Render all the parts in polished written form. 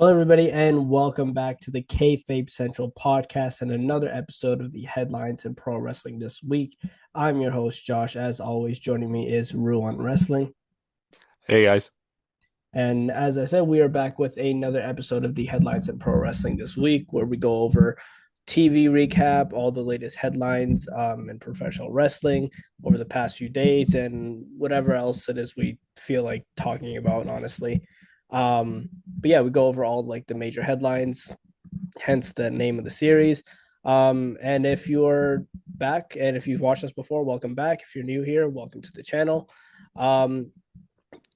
Hello, everybody, and welcome back to the Kayfabe Central podcast and another episode of the Headlines in Pro Wrestling this week. I'm your host, Josh. As always, joining me is Ruan Wrestling. Hey guys. And as I said, we are back with another episode of the Headlines in Pro Wrestling this week, where we go over TV recap, all the latest headlines in professional wrestling over the past few days, and whatever else it is we feel like talking about, honestly. But yeah, we go over all like the major headlines, hence the name of the series. And if you're back and if you've watched us before, welcome back. If you're new here, welcome to the channel. Um,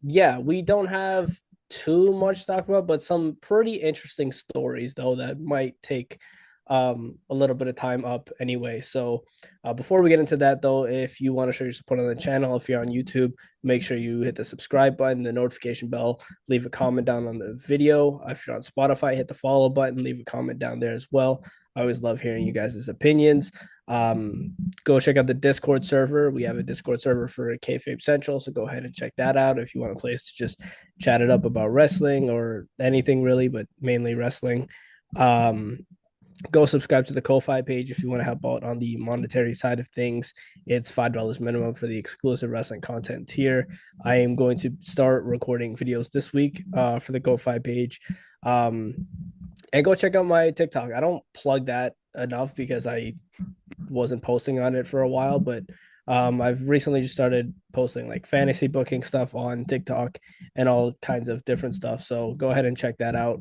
yeah, we don't have too much to talk about, but some pretty interesting stories though that might take a little bit of time up anyway. So before we get into that though, if you want to show your support on the channel, if you're on YouTube, make sure you hit the subscribe button, the notification bell, leave a comment down on the video. If you're on Spotify, hit the follow button, leave a comment down there as well. I always love hearing you guys' opinions. Um, Go check out the Discord server. We have a Discord server for Kayfabe Central, so go ahead and check that out if you want a place to just chat it up about wrestling or anything really, but mainly wrestling. Um, Go subscribe to the Ko-Fi page if you want to help out on the monetary side of things. It's $5 minimum for the exclusive wrestling content tier. I am going to start recording videos this week for the Ko-Fi page. Um, and go check out my TikTok. I don't plug that enough because I wasn't posting on it for a while, but I've recently just started posting like fantasy booking stuff on TikTok and all kinds of different stuff. So go ahead and check that out.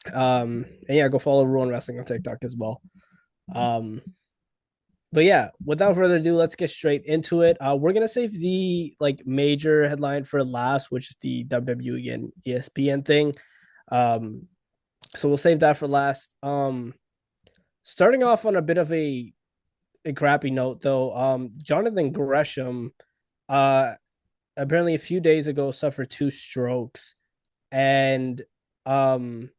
And yeah, go follow Ruin Wrestling on TikTok as well. Um, but yeah, without further ado, let's get straight into it. We're gonna save the like major headline for last, which is the WWE and ESPN thing. Um, so we'll save that for last. Starting off on a bit of a crappy note though. Jonathan Gresham, uh, apparently a few days ago suffered two strokes, and um,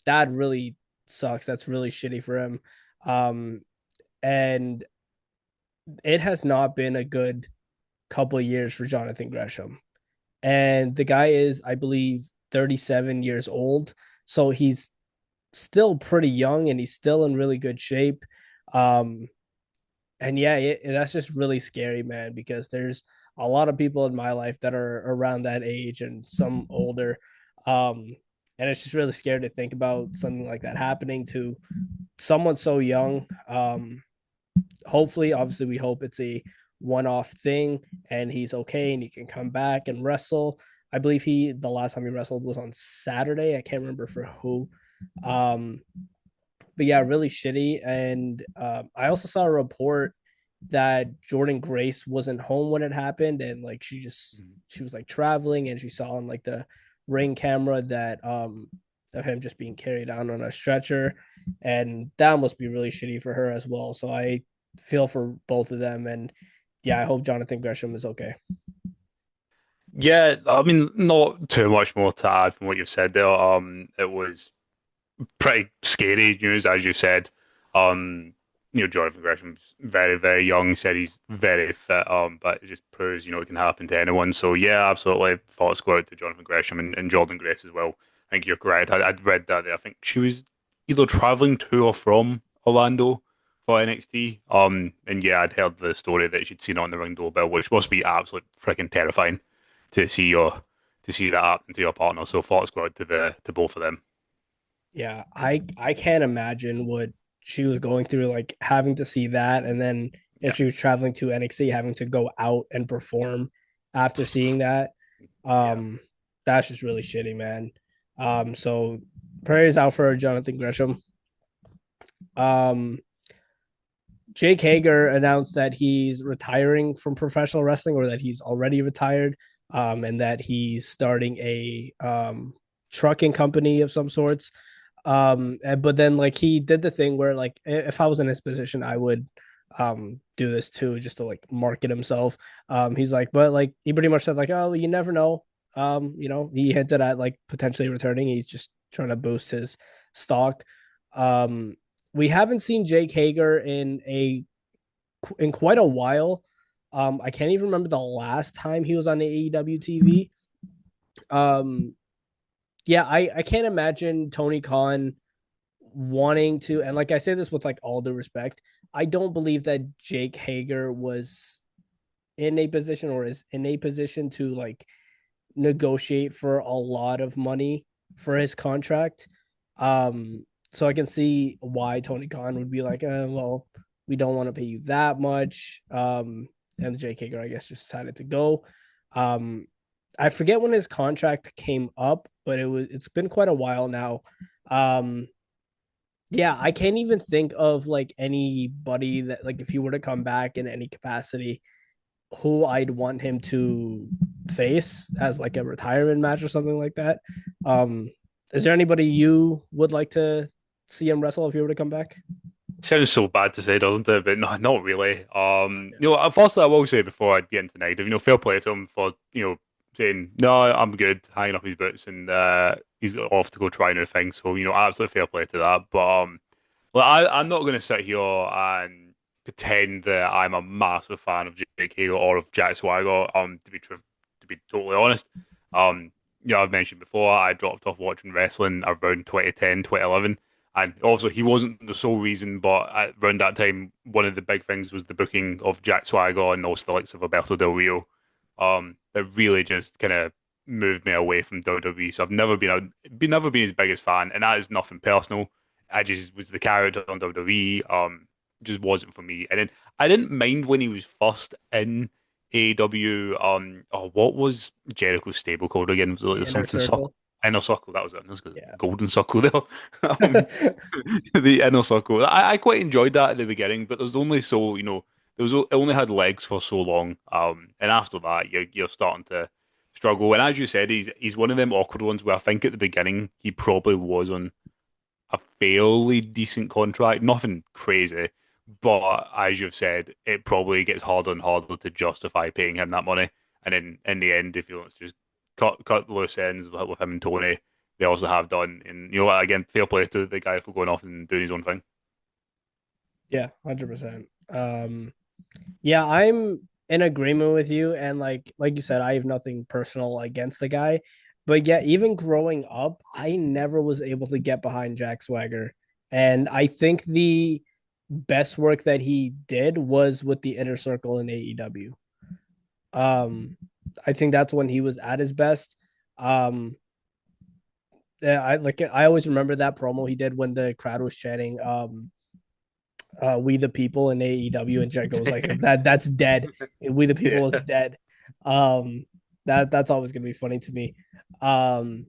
that really sucks. That's really shitty for him. Um, and it has not been a good couple of years for Jonathan Gresham. And the guy is, I believe, 37 years old. So he's still pretty young and he's still in really good shape. Um, and yeah, that's just really scary, man, because there's a lot of people in my life that are around that age and some older. Um, and it's just really scary to think about something like that happening to someone so young. Hopefully, obviously, we hope it's a one-off thing and he's okay and he can come back and wrestle. I believe the last time he wrestled was on Saturday. I can't remember for who. Um, but yeah, really shitty. And I also saw a report that Jordan Grace wasn't home when it happened, and like she was like traveling, and she saw on like the ring camera that of him just being carried out on a stretcher, and that must be really shitty for her as well. So I feel for both of them, and yeah, I hope Jonathan Gresham is okay. Yeah, I mean, not too much more to add from what you've said there. It was pretty scary news, as you said. Um, Jonathan Gresham's very, very young. Said he's very fit. But it just proves, it can happen to anyone. So yeah, absolutely. Thoughts go out to Jonathan Gresham and Jordan Grace as well. I think you're correct. I'd read that there. I think she was either traveling to or from Orlando for NXT. And yeah, I'd heard the story that she'd seen it on the ring doorbell, which must be absolutely freaking terrifying to see that happen to your partner. So thoughts go out to both of them. Yeah, I can't imagine what she was going through, like having to see that, and then if Yeah. she was traveling to NXT, having to go out and perform after seeing that. Yeah. Um, that's just really shitty, man. So prayers out for Jonathan Gresham. Um, Jake Hager announced that he's retiring from professional wrestling, or that he's already retired, and that he's starting a trucking company of some sorts. But then like he did the thing where like if I was in his position, I would do this too, just to like market himself. He's like, but like he pretty much said like, oh, you never know. He hinted at like potentially returning. He's just trying to boost his stock. Um, we haven't seen Jake Hager in quite a while. I can't even remember the last time he was on the AEW TV. Um, yeah, I can't imagine Tony Khan wanting to, and like I say this with like all due respect, I don't believe that Jake Hager was in a position or is in a position to like negotiate for a lot of money for his contract. So I can see why Tony Khan would be like, well, we don't want to pay you that much. And Jake Hager, I guess, just decided to go. Um, I forget when his contract came up, but it's been quite a while now. Um, yeah, I can't even think of like anybody that like if he were to come back in any capacity, who I'd want him to face as like a retirement match or something like that. Um, is there anybody you would like to see him wrestle if he were to come back? Sounds so bad to say, doesn't it? But no, not really. Firstly, I will say before I get into negative, fair play to him for saying no, I'm good, hanging up his boots, and he's off to go try new things. So absolutely fair play to that. But well, I'm not going to sit here and pretend that I'm a massive fan of Jake Hager or of Jack Swagger. To be totally honest, I've mentioned before I dropped off watching wrestling around 2010, 2011. And also, he wasn't the sole reason, but around that time, one of the big things was the booking of Jack Swagger and also the likes of Alberto Del Rio. That really just kind of moved me away from WWE. So I've never been his biggest fan, and that is nothing personal. I just was the character on WWE. Just wasn't for me. And then I didn't mind when he was first in AEW. What was Jericho's stable called again? Was it The like inner something circle? circle. Inner Circle, that was it. I was Yeah. golden circle there. Um, the Inner Circle. I quite enjoyed that at the beginning, but there's only so it only had legs for so long. And after that, you're starting to struggle. And as you said, he's one of them awkward ones where I think at the beginning he probably was on a fairly decent contract, nothing crazy, but as you've said, it probably gets harder and harder to justify paying him that money. And then in the end, if you want to just cut loose ends with him and Tony, they also have done. And again, fair play to the guy for going off and doing his own thing. Yeah, 100%. Yeah, I'm in agreement with you, and like you said, I have nothing personal against the guy, but yeah, even growing up, I never was able to get behind Jack Swagger, and I think the best work that he did was with the Inner Circle in AEW. Um, I think that's when he was at his best. Um, yeah, I always remember that promo he did when the crowd was chanting "We the People" in AEW, and Jericho was like, "That's dead. We the Yeah. People is dead." Um, that's always gonna be funny to me. Um,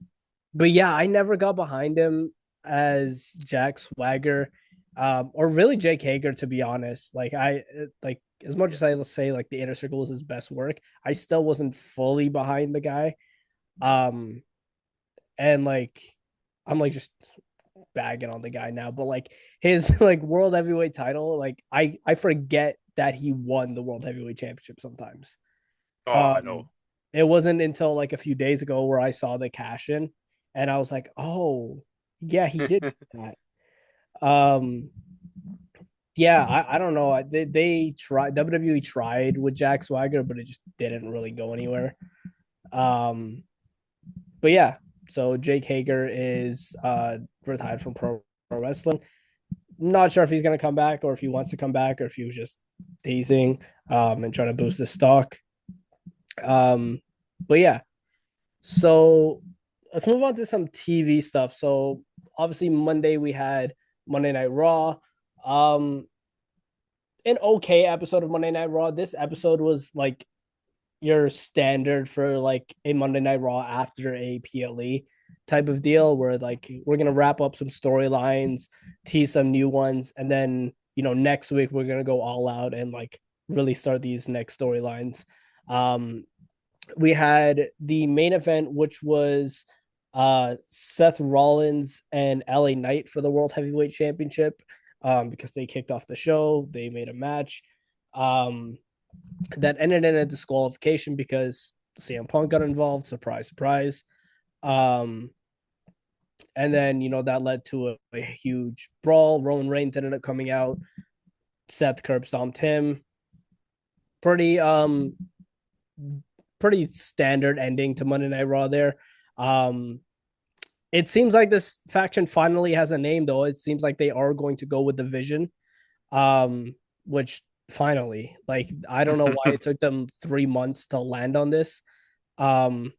but yeah, I never got behind him as Jack Swagger, or really Jake Hager, to be honest. Like as much as I will say like the Inner Circle was his best work, I still wasn't fully behind the guy. Um, and like I'm like just bagging on the guy now, but like his like world heavyweight title, like I forget that he won the world heavyweight championship sometimes. Oh, I Um, know. it wasn't until like a few days ago where I saw the cash in, and I was like, oh yeah, he did that. Um, yeah, I don't know. They tried WWE tried with Jack Swagger, but it just didn't really go anywhere. Um, but yeah, so Jake Hager is retired from pro wrestling. Not sure if he's going to come back or if he wants to come back or if he was just teasing and trying to boost his stock. Um, but yeah, so let's move on to some TV stuff. So obviously Monday we had Monday Night Raw. Um, an okay episode of Monday Night Raw. This episode was like your standard for like a Monday Night Raw after a PLE type of deal where like we're gonna wrap up some storylines, tease some new ones, and then next week we're gonna go all out and like really start these next storylines. Um, we had the main event, which was Seth Rollins and LA Knight for the World Heavyweight Championship. Because they kicked off the show, they made a match. Um, that ended in a disqualification because CM Punk got involved. Surprise, surprise. Um, and then that led to a huge brawl. Roman Reigns ended up coming out. Seth curb stomped him. Pretty pretty standard ending to Monday Night Raw there. Um, it seems like this faction finally has a name, though. It seems like they are going to go with the Vision, um, which finally, like, I don't know why it took them 3 months to land on this. Um,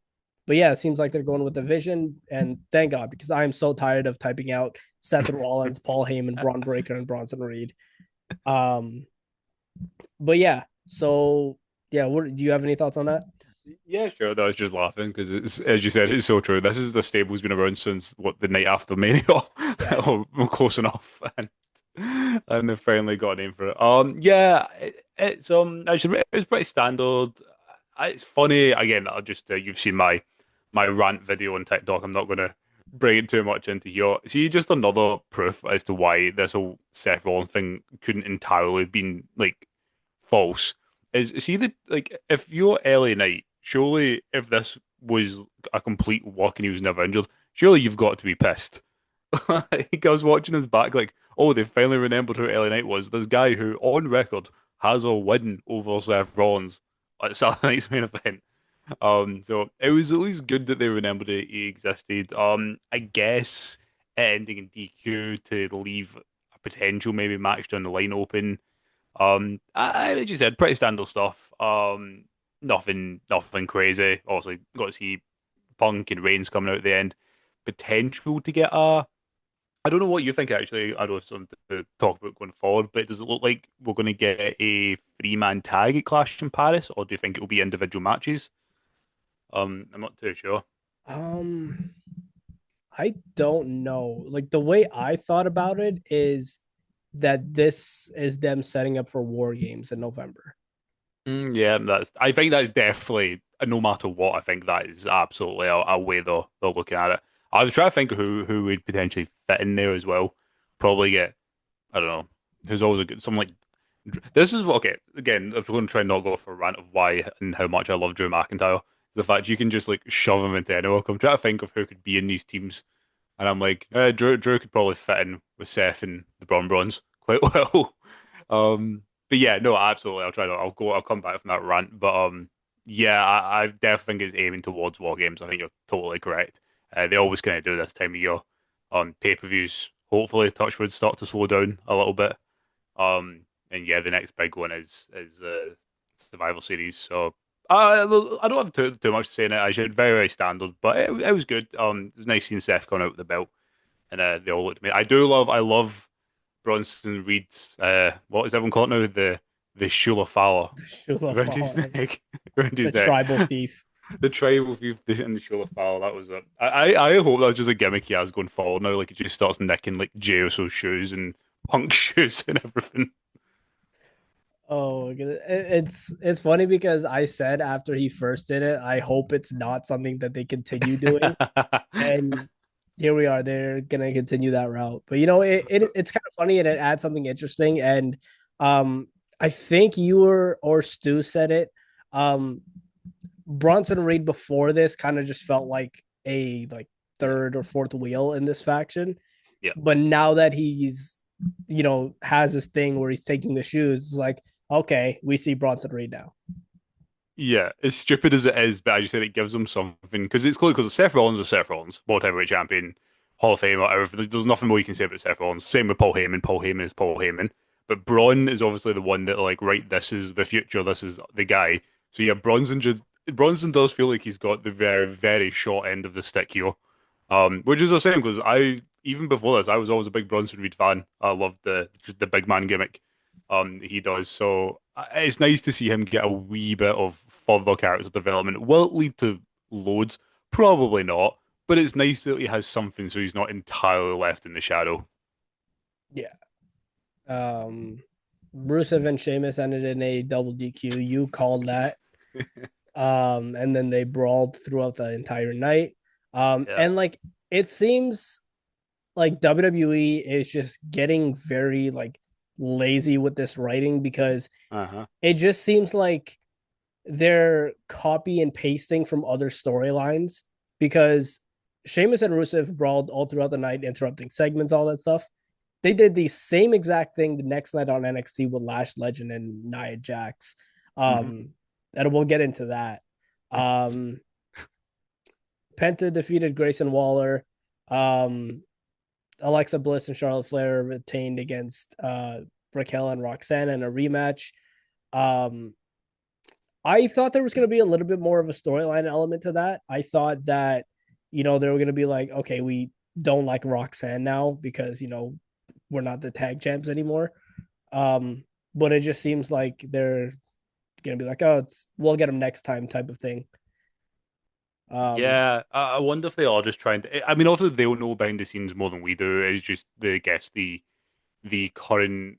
but yeah, it seems like they're going with the Vision, and thank God, because I am so tired of typing out Seth Rollins, Paul Heyman, Braun Breaker, and Bronson Reed. Um, but yeah, so yeah, do you have any thoughts on that? Yeah, sure. No, I was just laughing because it's, as you said, it's so true. This is the stable's been around since what the night after Mania, Yeah. or close enough, and they've finally got a name for it. Yeah, it's actually it's pretty standard. It's funny again. I'll just you've seen my rant video on TikTok. I'm not gonna bring it too much into here. See, just another proof as to why this whole Seth Rollins thing couldn't entirely been like false is see the like if you're LA Knight, surely if this was a complete walk and he was never injured, surely you've got to be pissed. Like I was watching his back, like, oh, they finally remembered who LA Knight was. This guy who, on record, has a win over Seth Rollins at Saturday Night's main event. So it was at least good that they remembered he existed. I guess it ending in DQ to leave a potential maybe match down the line open. As you said, pretty standard stuff. Nothing crazy. Obviously, got to see Punk and Reigns coming out at the end. Potential to get a. I don't know what you think actually. I don't have something to talk about going forward, but does it look like we're going to get a three-man tag at Clash in Paris, or do you think it will be individual matches? I'm not too sure. Um, I don't know. Like the way I thought about it is that this is them setting up for War Games in November. Yeah, that's. I think that's definitely. No matter what, I think that is absolutely a way they're looking at it. I was trying to think of who would potentially fit in there as well. Probably get I don't know. Who's always a good someone like this is okay. Again, if we're going to try and not go for a rant of why and how much I love Drew McIntyre, the fact you can just like shove him into anywhere. I'm trying to think of who could be in these teams, and I'm like, Drew could probably fit in with Seth and the Braun Bronze quite well. But yeah, no, absolutely. I'll try to. I'll go. I'll come back from that rant. But yeah, I definitely think it's aiming towards war games. I think you're totally correct. They always kind of do this time of year. Pay-per-views. Hopefully, Touchwood start to slow down a little bit. And yeah, the next big one is Survival Series. So I don't have too much to say in it. Actually, very standard, but it was good. It was nice seeing Seth coming out with the belt, and they all looked at me. I love Bronson Reed's what is everyone calling it now? The Shula Fowler Shula around his Fallon, neck, around the his neck. tribal thief. The tribal view and the Shula Fowler. That was it. I hope that's just a gimmick he has going forward now. Like he just starts nicking like Jey Uso shoes and Punk shoes and everything. Oh, it's funny because I said after he first did it, I hope it's not something that they continue doing, and here we are. They're gonna continue that route. But it's kind of funny and it adds something interesting. And um, I think or Stu said it. Um, Bronson Reed before this kind of just felt like a Yeah, third or fourth wheel in this faction. yeah, But now that he's has this thing where he's taking the shoes, it's like, okay, we see Bronson Reed now. yeah. As stupid as it is, but as you said, it gives them something because it's cool because Seth Rollins is Seth Rollins, World Heavyweight Champion, Hall of Famer, everything. There's nothing more you can say about Seth Rollins. Same with Paul Heyman. Paul Heyman is Paul Heyman. But Braun is obviously the one that like, right, this is the future. This is the guy. So yeah, Bronson does feel like he's got the very, very short end of the stick here. Which is a shame because I even before this I was always a big Bronson Reed fan. I loved the big man gimmick he does. So it's nice to see him get a wee bit of further character development. Will it lead to loads? Probably not. But it's nice that he has something so he's not entirely left in the shadow. Yeah. Um, Rusev and Sheamus ended in a double DQ. You called that. And then they brawled throughout the entire night. Yeah. And like it seems like WWE is just getting very lazy with this writing because Uh-huh. it just seems like they're copy and pasting from other storylines because Sheamus and Rusev brawled all throughout the night, interrupting segments, all that stuff. They did the same exact thing the next night on NXT with Lash Legend and Nia Jax. Hmm. Um, and we'll get into that. Um, Penta defeated Grayson Waller. Um, Alexa Bliss and Charlotte Flair retained against Raquel and Roxanne in a rematch. Um, I thought there was going to be a little bit more of a storyline element to that. I thought that, they were going to be like, okay, we don't like Roxanne now because, we're not the tag champs anymore. Um, but it just seems like they're going to be like, oh, we'll get them next time type of thing. Um, Yeah, I wonder if they are just trying to. I mean, obviously they'll know behind the scenes more than we do. It's just the I guess the current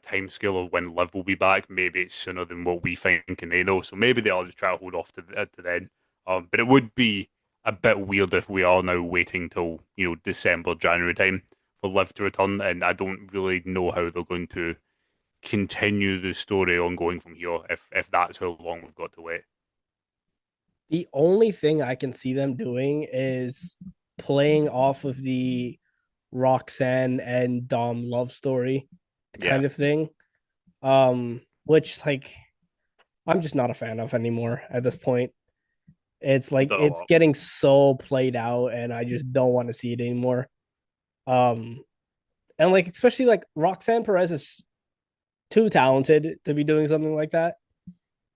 time scale of when Liv will be back. Maybe it's sooner than what we think and they know. So maybe they are just trying to hold off to then. But it would be a bit weird if we are now waiting till December, January time for Liv to return, and I don't really know how they're going to continue the story ongoing from here if that's how long we've got to wait. the only thing I can see them doing is playing off of the Roxanne and Dom love story Yeah, kind of thing. Which like I'm just not a fan of anymore at this point. It's like the it's getting so played out and I just don't want to see it anymore. Um and like especially like Roxanne Perez is too talented to be doing something like that.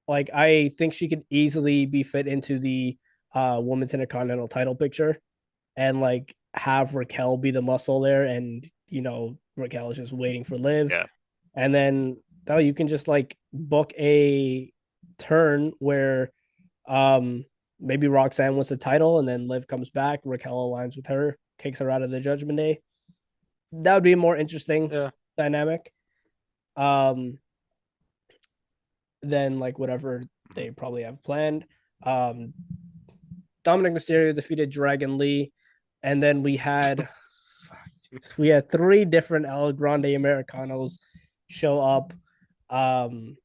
Like I think she could easily be fit into the women's intercontinental title picture and like have Raquel be the muscle there and Raquel is just waiting for Liv. yeah. And then now you can just like book a turn where maybe Roxanne wins the title and then Liv comes back, Raquel aligns with her, kicks her out of the Judgment Day. That would be a more interesting Yeah. dynamic. Um, than like whatever Mhm. they probably have planned. Um, Dominic Mysterio defeated Dragon Lee, and then we had three different El Grande Americanos show up. Um,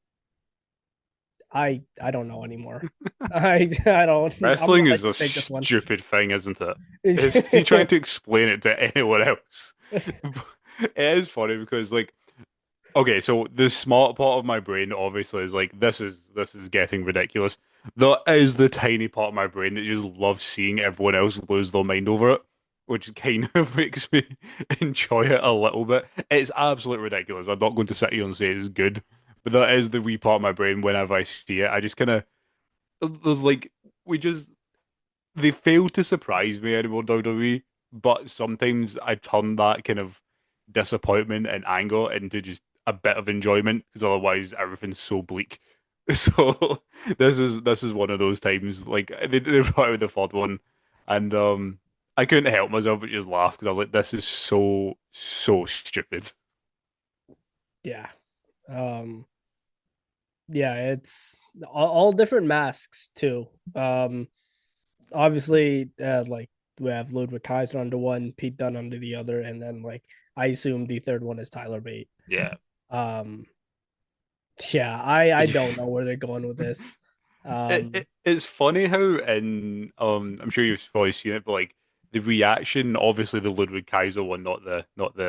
I don't know anymore. I don't. I'm gonna Wrestling let is you a take this one. stupid thing, isn't it? Is he trying to explain it to anyone else? It is funny because like okay, so the smart part of my brain obviously is like this is getting ridiculous. There is the tiny part of my brain that just loves seeing everyone else lose their mind over it, which kind of makes me enjoy it a little bit. It's absolutely ridiculous. I'm not going to sit here and say it's good, but that is the wee part of my brain whenever I see it. I just kind of there's like we just they fail to surprise me anymore, WWE, but sometimes I turn that kind of disappointment and anger into just a bit of enjoyment because otherwise everything's so bleak. So this is one of those times. Like they brought out the third one, and I couldn't help myself but just laugh because I was like, this is so stupid. Yeah. Um, yeah, it's all different masks too. Obviously, like we have Ludwig Kaiser under one, Pete Dunne under the other, and then like I assume the third one is Tyler Bate. Yeah. Um, yeah, I don't know where they're going with this. It's funny how in I'm sure you've probably seen it, but like the reaction, obviously the Ludwig Kaiser one, not the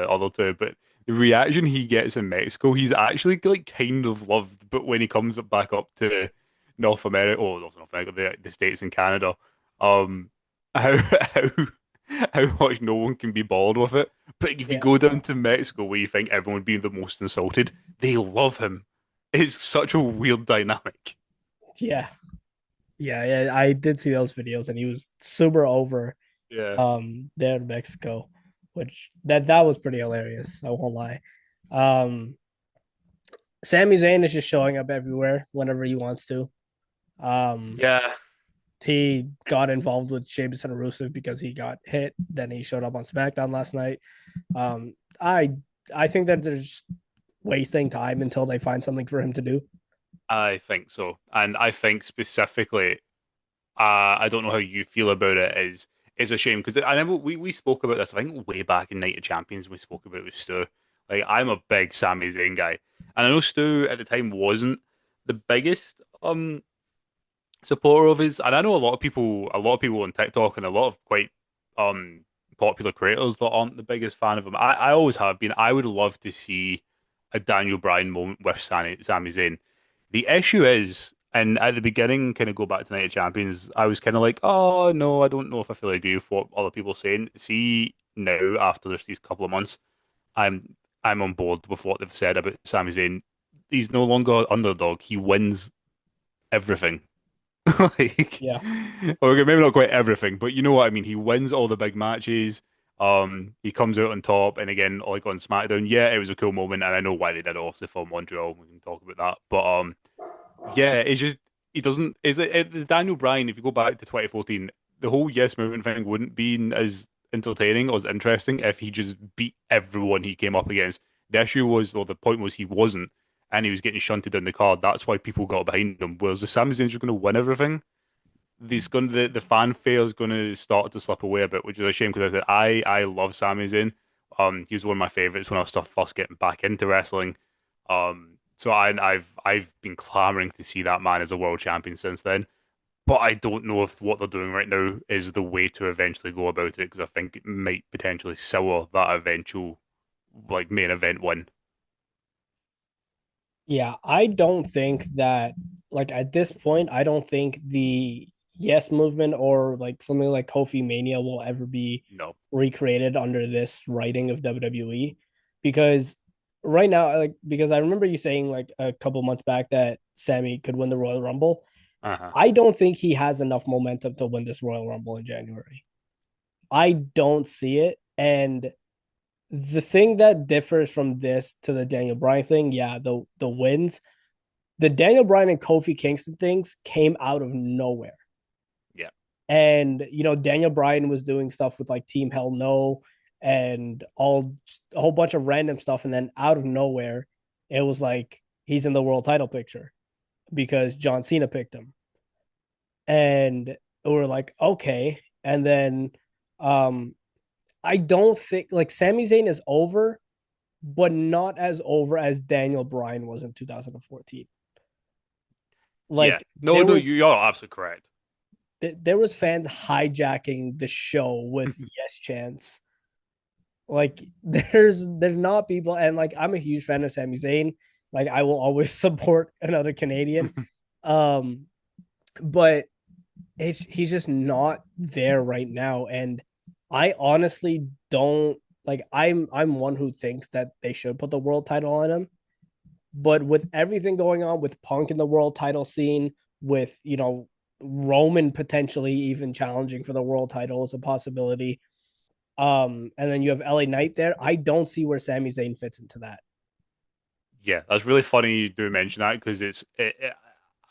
other two, but the reaction he gets in Mexico, he's actually like kind of loved. But when he comes back up to North America, or not North America, the States and Canada, um, how how how much no one can be bothered with it. But if you Yeah, go down to Mexico, where you think everyone would be the most insulted, they love him. It's such a weird dynamic. yeah, yeah. I did see those videos, and he was super over Yeah. there in Mexico, which that was pretty hilarious. I won't lie. Um, Sami Zayn is just showing up everywhere whenever he wants to. Um, Yeah, he got involved with Sheamus and Rusev because he got hit. Then he showed up on SmackDown last night. Um, I think that they're just wasting time until they find something for him to do. I think so. And I think specifically, I don't know how you feel about it, is a shame because I know we spoke about this, I think way back in Night of Champions, we spoke about it with Stu. Like I'm a big Sami Zayn guy. And I know Stu at the time wasn't the biggest supporter of his, and I know a lot of people on TikTok and a lot of quite um popular creators that aren't the biggest fan of him. I always have been. I would love to see a Daniel Bryan moment with Sami Zayn. The issue is, And at the beginning, kind of go back to Night of Champions, I was kind of like, oh no, I don't know if I fully agree with what other people are saying. See now, after this these couple of months, I'm I'm on board with what they've said about Sami Zayn. He's no longer underdog. He wins everything. Like, Yeah. okay, maybe not quite everything, but you know what I mean. He wins all the big matches. He comes out on top, and again, like on SmackDown, yeah, it was a cool moment, and I know why they did it, obviously for Montreal. We can talk about that, but yeah, it's just he doesn't. Is it Daniel Bryan? If you go back to 2014, the whole Yes Movement thing wouldn't be as entertaining or as interesting if he just beat everyone he came up against. The issue was, or the point was, he wasn't, and he was getting shunted down the card. That's why people got behind him. Whereas the Sami Zayn's just going to win everything. The fanfare is going to start to slip away a bit, which is a shame because I love Sami Zayn. He was one of my favorites when I was first getting back into wrestling. So I've been clamoring to see that man as a world champion since then. But I don't know if what they're doing right now is the way to eventually go about it because I think it might potentially sour that eventual like main event win. Yeah, I don't think that like at this point, I don't think the Yes movement or like something like Kofi Mania will ever be No. recreated under this writing of WWE because right now, like because I remember you saying like a couple months back that Sammy could win the Royal Rumble. Uh-huh. I don't think he has enough momentum to win this Royal Rumble in January. I don't see it. And the thing that differs from this to the Daniel Bryan thing, yeah, the wins, the Daniel Bryan and Kofi Kingston things came out of nowhere. Yeah. And Daniel Bryan was doing stuff with like Team Hell No and all a whole bunch of random stuff, and then out of nowhere, it was like he's in the world title picture because John Cena picked him. And we're like, okay. And then um I don't think like Sami Zayn is over, but not as over as Daniel Bryan was in 2014. Yeah. Like No, no, you're absolutely correct. there was fans hijacking the show with yes chants. Like there's not people, and like I'm a huge fan of Sami Zayn. Like I will always support another Canadian. Um, but he's just not there right now. And I honestly don't like I'm one who thinks that they should put the world title on him. But with everything going on with Punk in the world title scene, with Roman potentially even challenging for the world title as a possibility. And then you have LA Knight there. I don't see where Sami Zayn fits into that. Yeah, that's really funny you do mention that because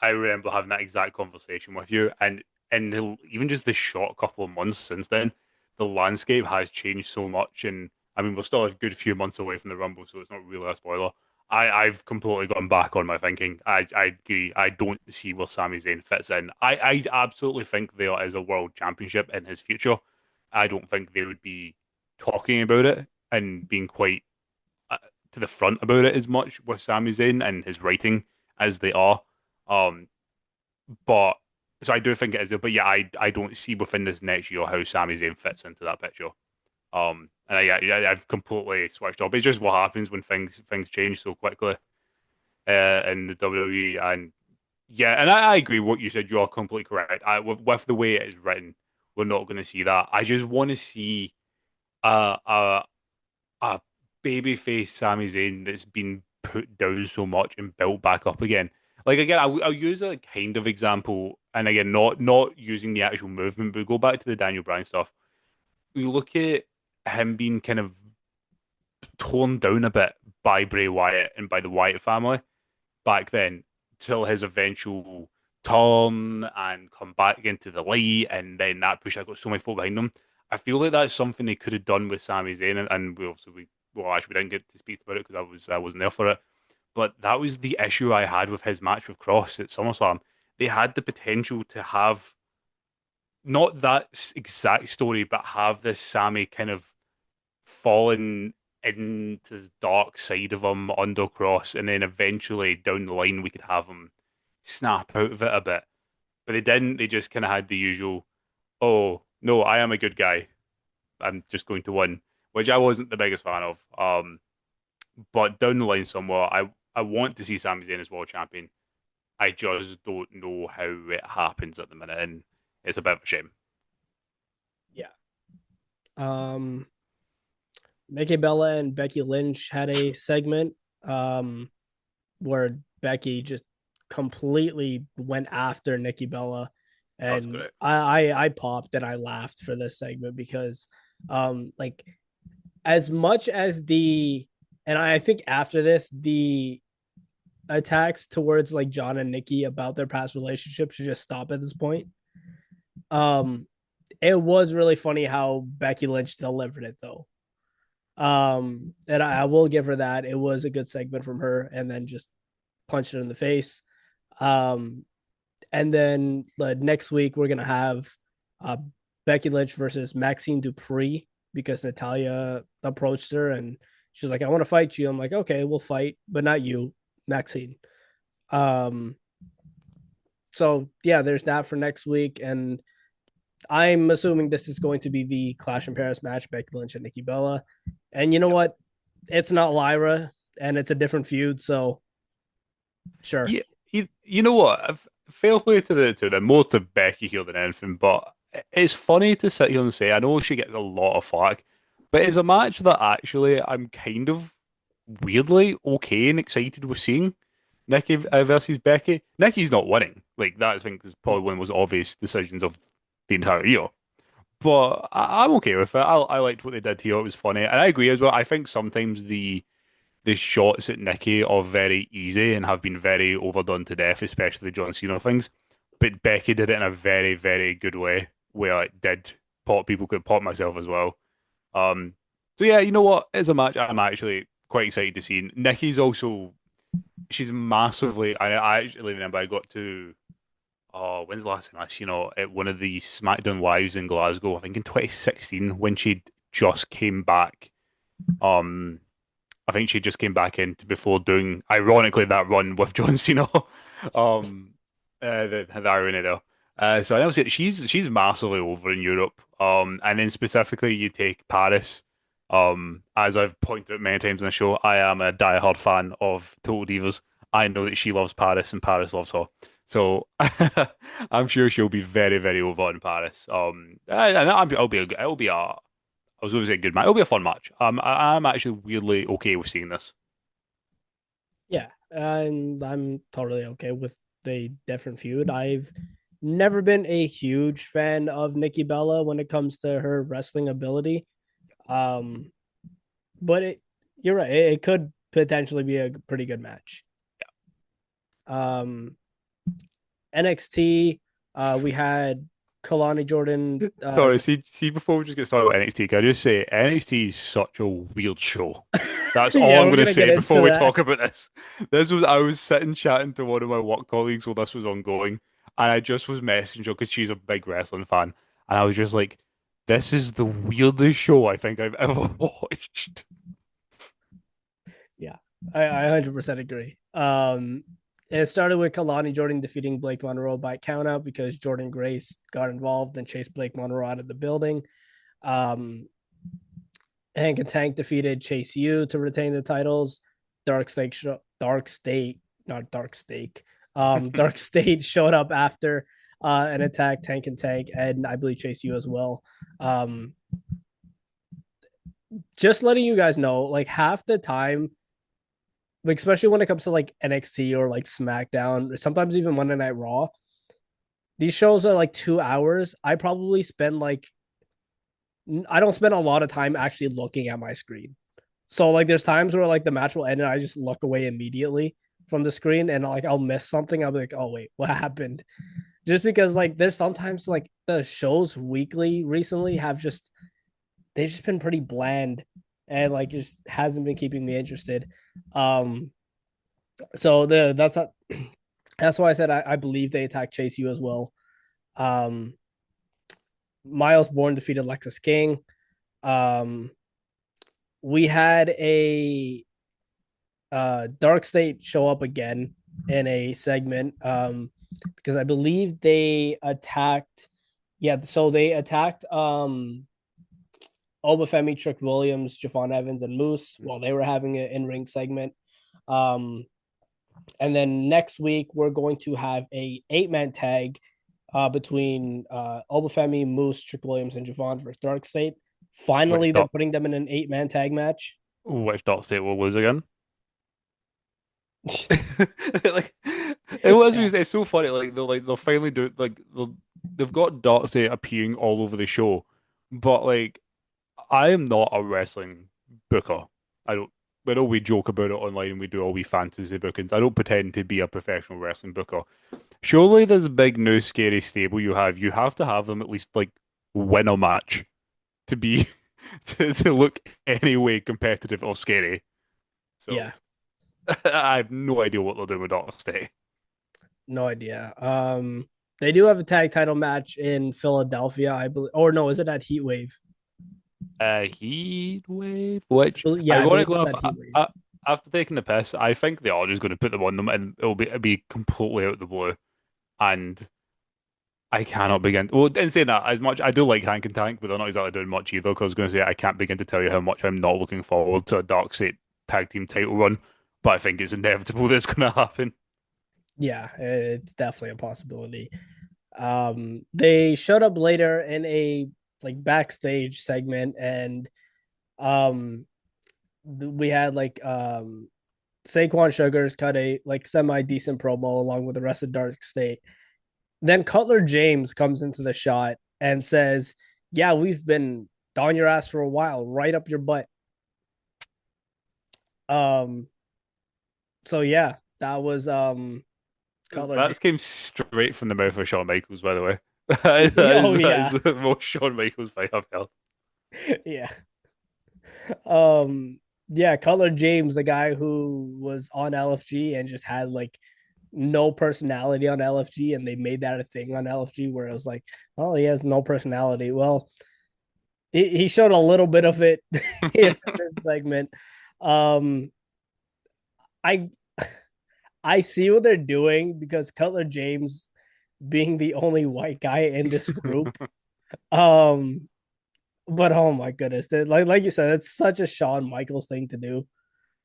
I remember having that exact conversation with you, and even just the short couple of months since then, the landscape has changed so much, and I mean we're still a good few months away from the Rumble, so it's not really a spoiler. I've completely gone back on my thinking. I agree. I don't see where Sami Zayn fits in. I absolutely think there is a world championship in his future. I don't think they would be talking about it and being quite uh, to the front about it as much with Sami Zayn and his writing as they are. Um, but so I do think it is there. But yeah, I don't see within this next year how Sami Zayn fits into that picture. And I've completely switched off. It's just what happens when things change so quickly in the WWE. And yeah, and I agree with what you said. You are completely correct. With the way it is written, we're not going to see that. I just want to see uh, uh, a babyface Sami Zayn that's been put down so much and built back up again. Like again, I'll use a kind of example, and again, not using the actual movement, but go back to the Daniel Bryan stuff. We look at him being kind of torn down a bit by Bray Wyatt and by the Wyatt family back then, till his eventual turn and come back into the light, and then that push. I got so many folk behind them. I feel like that's something they could have done with Sami Zayn, and we also we well actually we didn't get to speak about it because I wasn't there for it. But that was the issue I had with his match with Cross at SummerSlam. They had the potential to have not that exact story, but have this Sammy kind of fallen into his dark side of him under Cross, and then eventually down the line we could have him snap out of it a bit. But they didn't. They just kind of had the usual, "Oh no, I am a good guy. I'm just going to win," which I wasn't the biggest fan of. But down the line somewhere, I want to see Sami Zayn as world champion. I just don't know how it happens at the minute, and it's a bit of a shame. Yeah. Um, Nikki Bella and Becky Lynch had a segment where Becky just completely went after Nikki Bella, That was and great. I popped and I laughed for this segment because like as much as the and I think after this the attacks towards like John and Nikki about their past relationship should just stop at this point. Um, it was really funny how Becky Lynch delivered it though. And I will give her that. It was a good segment from her, and then just punched it in the face. Um, and then next week we're gonna have uh, Becky Lynch versus Maxine Dupree because Natalia approached her and she's like, "I want to fight you." I'm like, "Okay, we'll fight, but not you, Maxine." Um, so yeah, there's that for next week, and I'm assuming this is going to be the Clash in Paris match, Becky Lynch and Nikki Bella. And you know what? It's not Lyra, and it's a different feud, so sure. Yeah, you know what? Fair play to the more to Becky here than anything, but it's funny to sit here and say I know she gets a lot of flack, but it's a match that actually I'm kind of weirdly okay and excited with seeing Nikki versus Becky. Nikki's not winning, like that. I think is probably one of the most obvious decisions of the entire year. But I'm okay with it. I liked what they did here. It was funny, and I agree as well. I think sometimes the shots at Nikki are very easy and have been very overdone to death, especially the John Cena things. But Becky did it in a very, very good way, where it did pop people, could pop myself as well. Um, so yeah, you know what? As a match, I'm actually quite excited to see. Nikki's also she's massively. I actually remember I got to when's the last time I seen her at one of the SmackDown lives in Glasgow? I think in 2016 when she just came back. Um, I think she just came back in before doing, ironically, that run with John Cena. um, the irony there. So I know she's massively over in Europe. And then specifically, you take Paris. As I've pointed out many times in the show, I am a diehard fan of Total Divas. I know that she loves Paris and Paris loves her. So I'm sure she'll be very, very over in Paris. And it'll be a I was going to say good match. It'll be a fun match. I'm actually weirdly okay with seeing this. Yeah, and I'm totally okay with the different feud. I've never been a huge fan of Nikki Bella when it comes to her wrestling ability. Um, but you're right. It could potentially be a pretty good match. Um, NXT, we had Kalani Jordan. Sorry, see, before we just get started with NXT, can I just say NXT is such a weird show. That's all Yeah, I'm we're going to gonna get say into before we that. talk about this. I was sitting chatting to one of my work colleagues while this was ongoing, and I just was messaging her because she's a big wrestling fan, and I was just like, "This is the weirdest show I think I've ever watched." Yeah, I 100% agree. It started with Kalani Jordan defeating Blake Monroe by countout because Jordan Grace got involved and chased Blake Monroe out of the building. Um, Hank and Tank defeated Chase U to retain the titles. Dark State, not Dark Stake. Dark State showed up after an attack, Tank and Tank, and I believe Chase U as well. Um, just letting you guys know, like half the time, like especially when it comes to like NXT or like SmackDown, or sometimes even Monday Night Raw, these shows are like 2 hours. I don't spend a lot of time actually looking at my screen. So like there's times where like the match will end and I just look away immediately from the screen and like I'll miss something. I'll be like, oh wait, what happened? Just because like there's sometimes like the shows weekly recently have just they've just been pretty bland and like just hasn't been keeping me interested. Um so that's why I said I believe they attacked Chase U as well. Um Miles Bourne defeated Lexus King. Um we had a Dark State show up again in a segment because I believe they attacked. Yeah, so they attacked Obafemi, Trick Williams, Javon Evans, and Moose while they were having an in ring segment. Um, And then next week we're going to have a 8-man tag between Obafemi, Moose, Trick Williams, and Javon versus Dark State. Finally, Which they're Dark, putting them in an 8-man tag match. which Dark State will lose again. Like it was Yeah, it's so funny. They'll finally do they've got Dark State appearing all over the show, but like I am not a wrestling booker. I don't. I know we joke about it online and we do all we fantasy bookings. I don't pretend to be a professional wrestling booker. Surely this big new scary stable you have to have them at least like win a match to be to look any way competitive or scary. yeah, So I have no idea what they'll do with Dark State. no idea. They do have a tag title match in Philadelphia, I believe. Or no, is it at Heat Wave? Heat Wave, which Yeah, I believe ironically it's enough, at Heat Wave. after taking the piss, I think they are just going to put them on them, and it'll be completely out of the blue. And I cannot begin. Well, in saying that, as much I do like Hank and Tank, but they're not exactly doing much either. Because I was going to say I can't begin to tell you how much I'm not looking forward to a Dark State tag team title run, but I think it's inevitable that's going to happen. Yeah, it's definitely a possibility. They showed up later in a like backstage segment, and um, we had like Saquon Sugars cut a like semi decent promo along with the rest of Dark State. Then Cutler James comes into the shot and says, "Yeah, we've been on your ass for a while, right up your butt." Um, so yeah, that was Cutler James. That came straight from the mouth of Shawn Michaels, by the way. Oh That is yeah, the most Shawn Michaels fight I've heard. yeah. Um, yeah, Cutler James, the guy who was on LFG and just had like no personality on LFG, and they made that a thing on LFG where it was like, oh, he has no personality. Well, he showed a little bit of it in this segment. Um, I I see what they're doing because Cutler James being the only white guy in this group. Um, but oh my goodness, like you said, it's such a Shawn Michaels thing to do.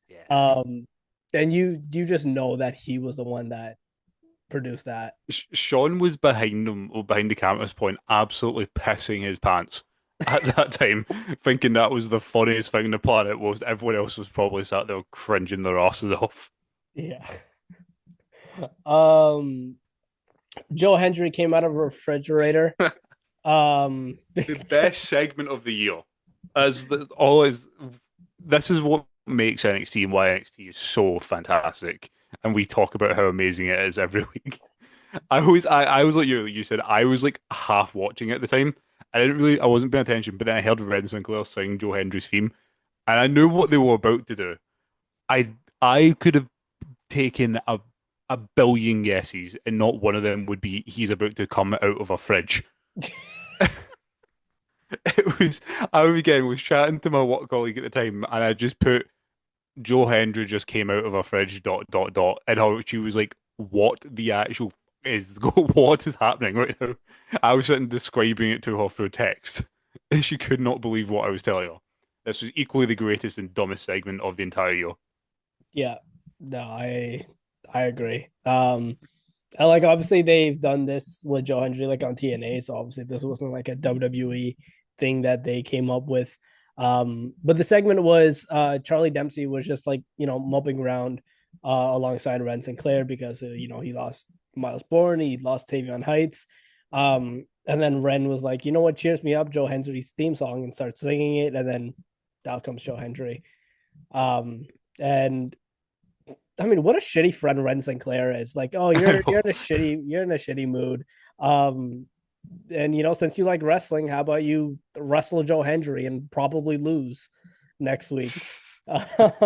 Yeah. Um, and you just know that he was the one that produced that. Sean was behind them, or behind the camera's point, absolutely pissing his pants at that time, thinking that was the funniest thing on the planet. Was everyone else was probably sat there cringing their asses off. Yeah. Um, Joe Hendry came out of a refrigerator. Um, The best segment of the year, as the, always. This is what makes NXT and why NXT is so fantastic, and we talk about how amazing it is every week. I was like you said, I was like half watching at the time. I wasn't paying attention, but then I heard Red Sinclair sing Joe Hendry's theme, and I knew what they were about to do. I could have taken a billion guesses, and not one of them would be he's about to come out of a fridge. It was I again was chatting to my work colleague at the time, and I just put Joe Hendry just came out of a fridge. Dot dot dot, and how she was like, "What the actual is what is happening right now?" I was sitting describing it to her through text, and she could not believe what I was telling her. This was equally the greatest and dumbest segment of the entire year. yeah, no, I agree. And like obviously they've done this with Joe Hendry like on TNA, so obviously this wasn't like a WWE thing that they came up with. But the segment was Charlie Dempsey was just like moping around alongside Ren Sinclair because he lost Miles Bourne, he lost Tavion Heights. And then Ren was like, you know what, cheers me up, Joe Hendry's theme song, and starts singing it, and then out comes Joe Hendry. And I mean, what a shitty friend Ren Sinclair is. Like, oh, I you're know. in a shitty mood. Um, and since you like wrestling, how about you wrestle Joe Hendry and probably lose next week? I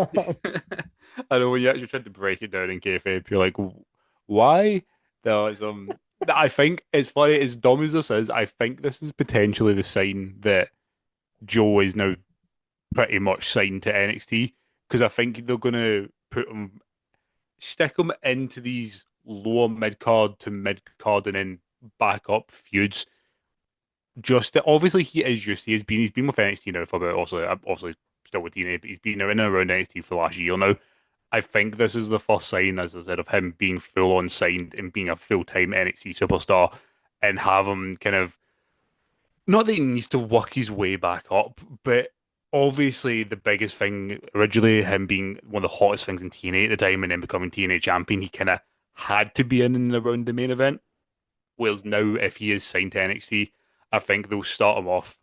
know when you actually tried to break it down in kayfabe, you're like, why? There's I think it's funny, as dumb as this is, I think this is potentially the sign that Joe is now pretty much signed to NXT because I think they're gonna stick him into these lower mid card to mid card and then back up feuds. Obviously he is used. He's been with NXT now for about obviously still with TNA, but he's been in and around NXT for the last year now. I think this is the first sign, as I said, of him being full on signed and being a full time NXT superstar, and have him kind of not that he needs to work his way back up, but obviously the biggest thing originally him being one of the hottest things in TNA at the time and then becoming TNA champion, he kind of had to be in and around the main event. Whereas now, if he is signed to NXT, I think they'll start him off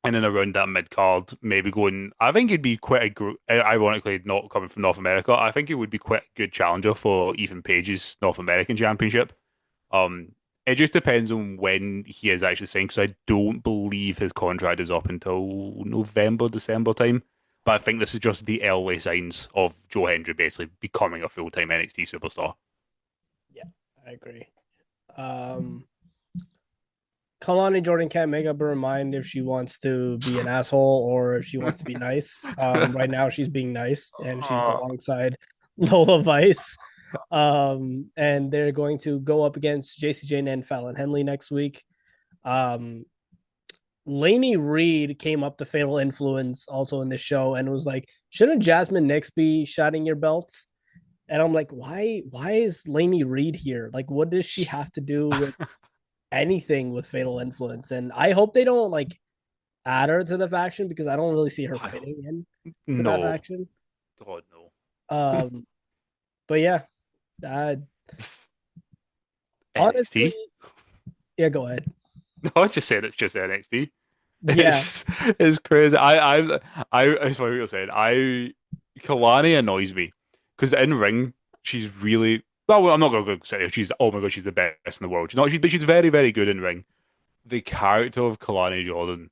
in and around that mid card, maybe going. I think he'd be quite ironically not coming from North America. I think he would be quite a good challenger for Ethan Page's North American Championship. Um, it just depends on when he is actually signed because I don't believe his contract is up until November, December time. But I think this is just the early signs of Joe Hendry basically becoming a full time NXT superstar. Yeah, I agree. Um, Kalani Jordan can't make up her mind if she wants to be an asshole or if she wants to be nice. Right now she's being nice and she's alongside Lola Vice. And they're going to go up against JC Jane and Fallon Henley next week. Um, Laney Reed came up to Fatal Influence also in this show and was like, shouldn't Jasmine Nix be shining your belts? And I'm like, why is Laney Reed here? Like, what does she have to do with anything with Fatal Influence? And I hope they don't like add her to the faction because I don't really see her fitting in to that No, faction. God no. Um, but yeah, uh, honestly, NXT? yeah, go ahead. No, I just said it's just NXT. Yeah, It's crazy. It's what you said. Kalani annoys me because in ring she's really well. I'm not gonna go say she's oh my god she's the best in the world. But she's very very good in ring. The character of Kalani Jordan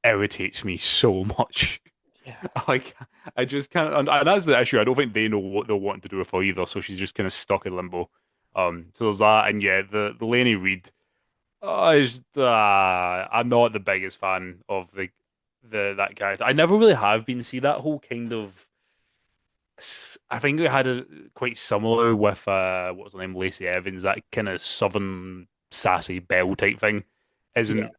irritates me so much. yeah, Like I just can't, and that's the issue. I don't think they know what they're wanting to do with her either. So she's just kind of stuck in limbo. So there's that, and yeah, the Laney Reed. I'm not the biggest fan of the that character. I never really have been. See that whole kind of. I think we had a quite similar with what was her name, Lacey Evans. That kind of southern sassy belle type thing yeah. isn't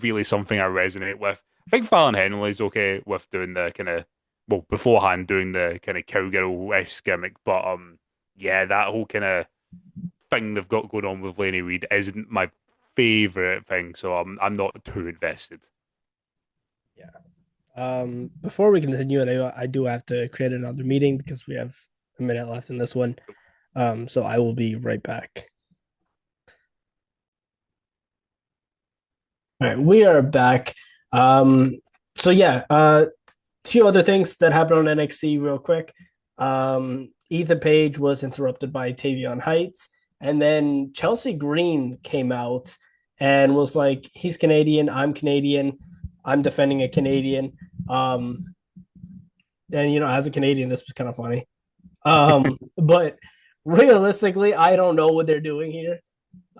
really something I resonate with. I think Fallon Henley's okay with doing the kind of well beforehand doing the kind of cowgirl esque gimmick, but yeah, that whole kind of thing they've got going on with Laney Reed isn't my favorite thing, so I'm not too invested. Yeah. Before we continue, I do have to create another meeting because we have a minute left in this one. So I will be right back. All right, we are back. So yeah, two other things that happened on NXT real quick. Ethan Page was interrupted by Tavion Heights, and then Chelsea Green came out and was like, "He's Canadian. I'm Canadian. I'm defending a Canadian." And as a Canadian, this was kind of funny. But realistically, I don't know what they're doing here.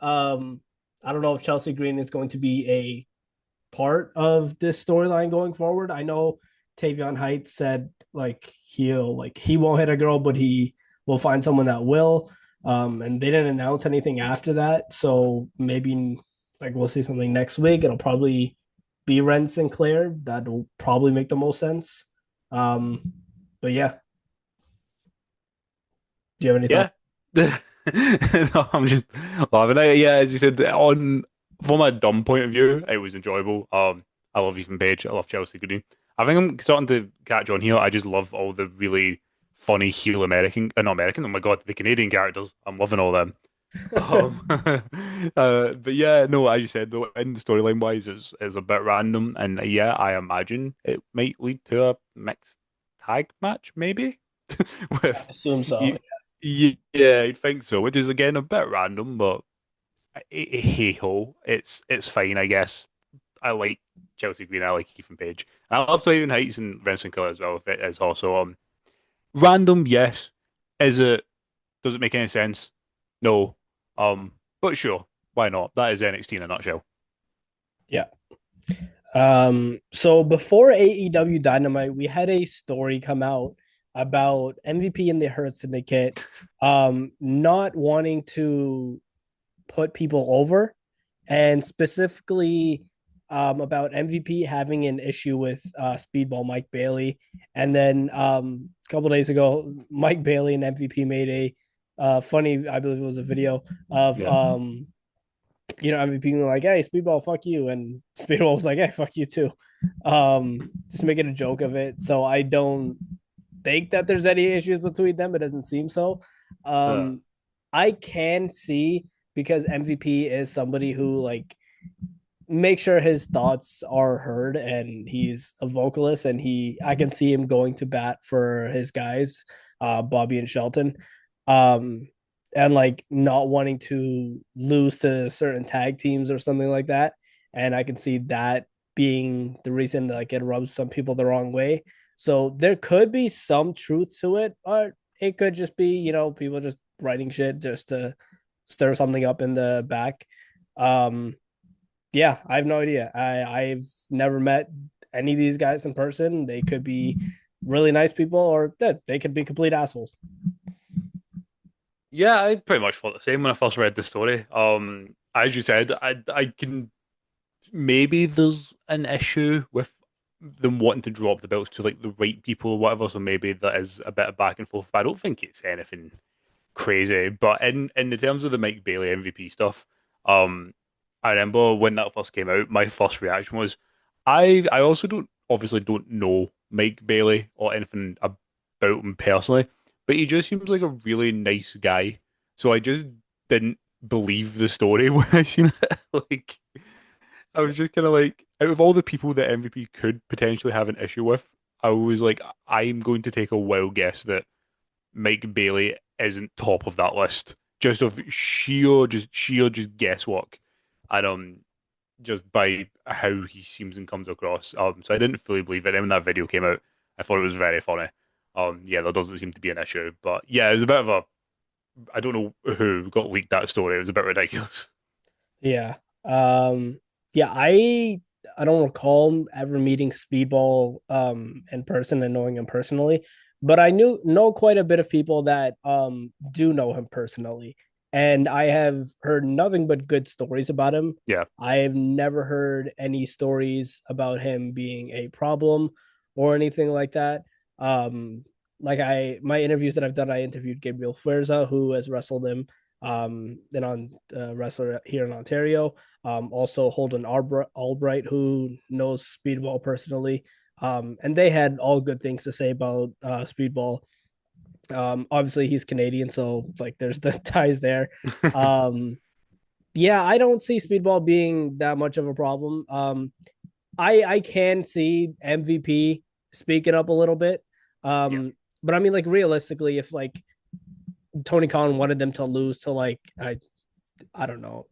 I don't know if Chelsea Green is going to be a part of this storyline going forward. I know Tavion Heights said he won't hit a girl, but he will find someone that will. And they didn't announce anything after that, so maybe like we'll see something next week. It'll probably be Ren Sinclair. That'll probably make the most sense. But yeah, do you have any Yeah. thoughts? No, I'm just laughing at it. Yeah, as you said, on from a dumb point of view, it was enjoyable. I love Ethan Page. I love Chelsea Green. I think I'm starting to catch on here. I just love all the really funny heel American, not American. Oh my god, the Canadian characters. I'm loving all them. Um, but yeah, no, as you said, though, in the storyline wise, is a bit random, and yeah, I imagine it might lead to a mixed tag match, maybe I with assume so. you. Yeah, I think so. Which is again a bit random, but hey ho, it's fine, I guess. I like Chelsea Green, I like Ethan Page, and I love Taven Heights and Vincent Killer as well. If it is also random, yes. Is it? Does it make any sense? No. But sure, why not? That is NXT in a nutshell. Yeah. So before AEW Dynamite, we had a story come out about MVP and the Hurt Syndicate not wanting to put people over and specifically about MVP having an issue with Speedball Mike Bailey, and then a couple days ago, Mike Bailey and MVP made a funny, I believe it was a video of Yeah. MVP being like, "Hey, Speedball, fuck you," and Speedball was like, "Hey, fuck you too," just making a joke of it. So I don't think that there's any issues between them. It doesn't seem so. Uh, Um, I can see because MVP is somebody who like make sure his thoughts are heard and he's a vocalist and I can see him going to bat for his guys, Bobby and Shelton, um and like not wanting to lose to certain tag teams or something like that, and I can see that being the reason that like it rubs some people the wrong way. So there could be some truth to it, or it could just be people just writing shit just to stir something up in the back. um yeah, I have no idea. I've never met any of these guys in person. They could be really nice people, or they could be complete assholes. yeah, I pretty much thought the same when I first read the story. As you said, I can maybe there's an issue with them wanting to drop the belts to like the right people or whatever, so maybe that is a bit of back and forth. But I don't think it's anything crazy. But in the terms of the Mike Bailey MVP stuff, um, I remember when that first came out, my first reaction was, I also don't know Mike Bailey or anything about him personally, but he just seems like a really nice guy. So I just didn't believe the story when I seen it. Like I was just kind of like, out of all the people that MVP could potentially have an issue with, I was like, I'm going to take a wild guess that Mike Bailey isn't top of that list, just of sheer just guesswork, and just by how he seems and comes across. So I didn't fully believe it. Then when that video came out, I thought it was very funny. Yeah, there doesn't seem to be an issue, but yeah, it was a bit of a. I don't know who got leaked that story. It was a bit ridiculous. Yeah. Yeah, I don't recall ever meeting Speedball in person and knowing him personally, but I know quite a bit of people that do know him personally. And I have heard nothing but good stories about him. Yeah. I have never heard any stories about him being a problem or anything like that. Like my interviews that I've done, I interviewed Gabriel Fuerza, who has wrestled him then on wrestler here in Ontario. Also Holden Albright, who knows Speedball personally. And they had all good things to say about Speedball. Obviously he's Canadian, so like there's the ties there. Um, yeah, I don't see Speedball being that much of a problem. I can see MVP speaking up a little bit. Yeah. But I mean, like realistically, if like Tony Khan wanted them to lose to like I don't know.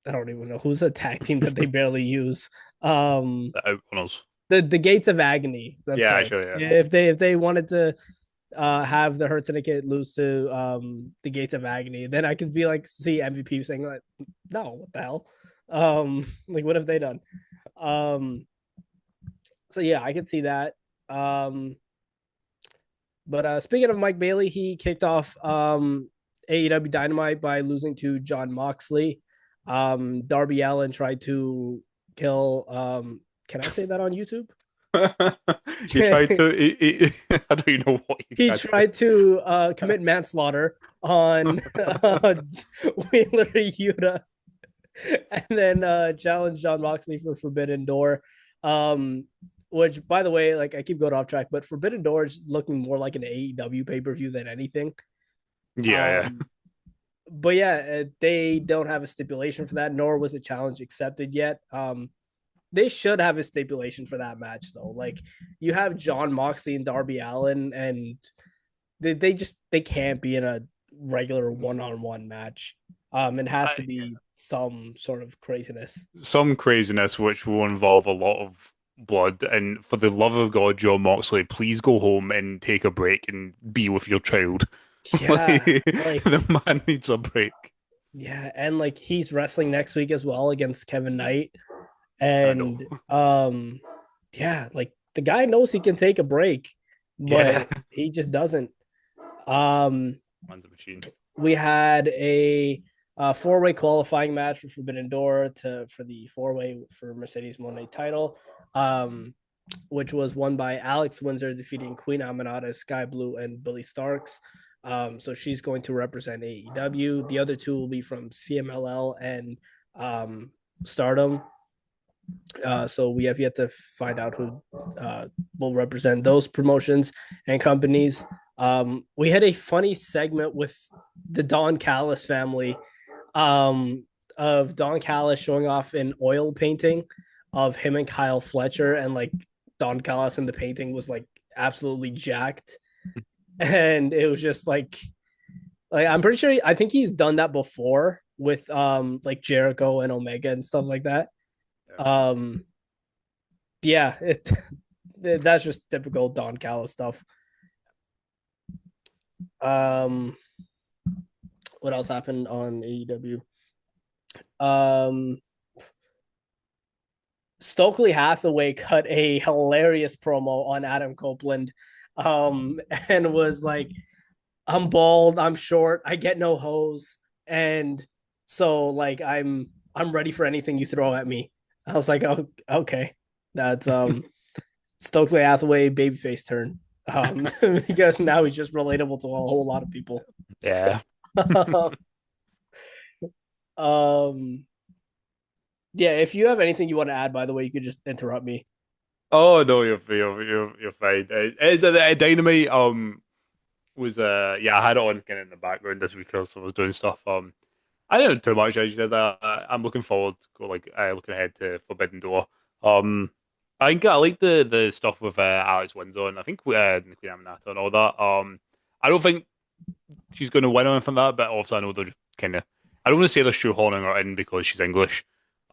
I don't even know who's a tag team that they barely use. Um, The Outrunners. the Gates of Agony. Let's Yeah, say actually, yeah. if they wanted to have the Hurt Syndicate lose to the Gates of Agony, then I could be like see MVP saying like, no, what the hell? Like what have they done? Um, so yeah, I could see that. Um, but speaking of Mike Bailey, he kicked off AEW Dynamite by losing to John Moxley. Darby Allin tried to kill. Can I say that on YouTube? He tried to. I don't even know what you He can tried to commit manslaughter on Wheeler Yuta, and then challenged John Moxley for Forbidden Door. Um, which, by the way, like I keep going off track, but Forbidden Door is looking more like an AEW pay per view than anything. Yeah, Um, but yeah, they don't have a stipulation for that, nor was the challenge accepted yet. They should have a stipulation for that match though. Like you have John Moxley and Darby Allin, and they can't be in a regular one on one match. It has to yeah. be some sort of craziness. Some craziness which will involve a lot of blood. And for the love of God, John Moxley, please go home and take a break and be with your child. Like, Yeah, like the man needs a break. yeah, and like he's wrestling next week as well against Kevin Knight, I know. and yeah, like the guy knows he can take a break, Yeah, but he just doesn't. Um, man's a machine. we had a Four-way qualifying match for Forbidden Door for the four-way for Mercedes Moné title, which was won by Alex Windsor defeating Queen Aminata, Sky Blue, and Billy Starks. So she's going to represent AEW. The other two will be from CMLL and Stardom. So we have yet to find out who will represent those promotions and companies. We had a funny segment with the Don Callis family, um, of Don Callis showing off an oil painting of him and Kyle Fletcher, and like Don Callis in the painting was like absolutely jacked, and it was just like I'm pretty sure I think he's done that before with like Jericho and Omega and stuff like that. Yeah. Um, yeah, that's just typical Don Callis stuff. Um, what else happened on AEW? Um, Stokely Hathaway cut a hilarious promo on Adam Copeland, and was like, "I'm bald, I'm short, I get no hose, and so like I'm ready for anything you throw at me." I was like, "Oh, okay, that's Stokely Hathaway babyface turn." Because now he's just relatable to a whole lot of people. Yeah. um, yeah. If you have anything you want to add, by the way, you could just interrupt me. Oh no, you're fine. It's a Dynamite. Was yeah, I had it on kind of in the background this week as I was doing stuff. I didn't do too much. As you said, I'm looking forward, looking ahead to Forbidden Door. Um, I think I like the stuff with Alex Windsor, and I think the Queen Aminata and all that. I don't think she's going to win or anything like that, but also I know they're kind of. I don't want to say they're shoehorning her in because she's English.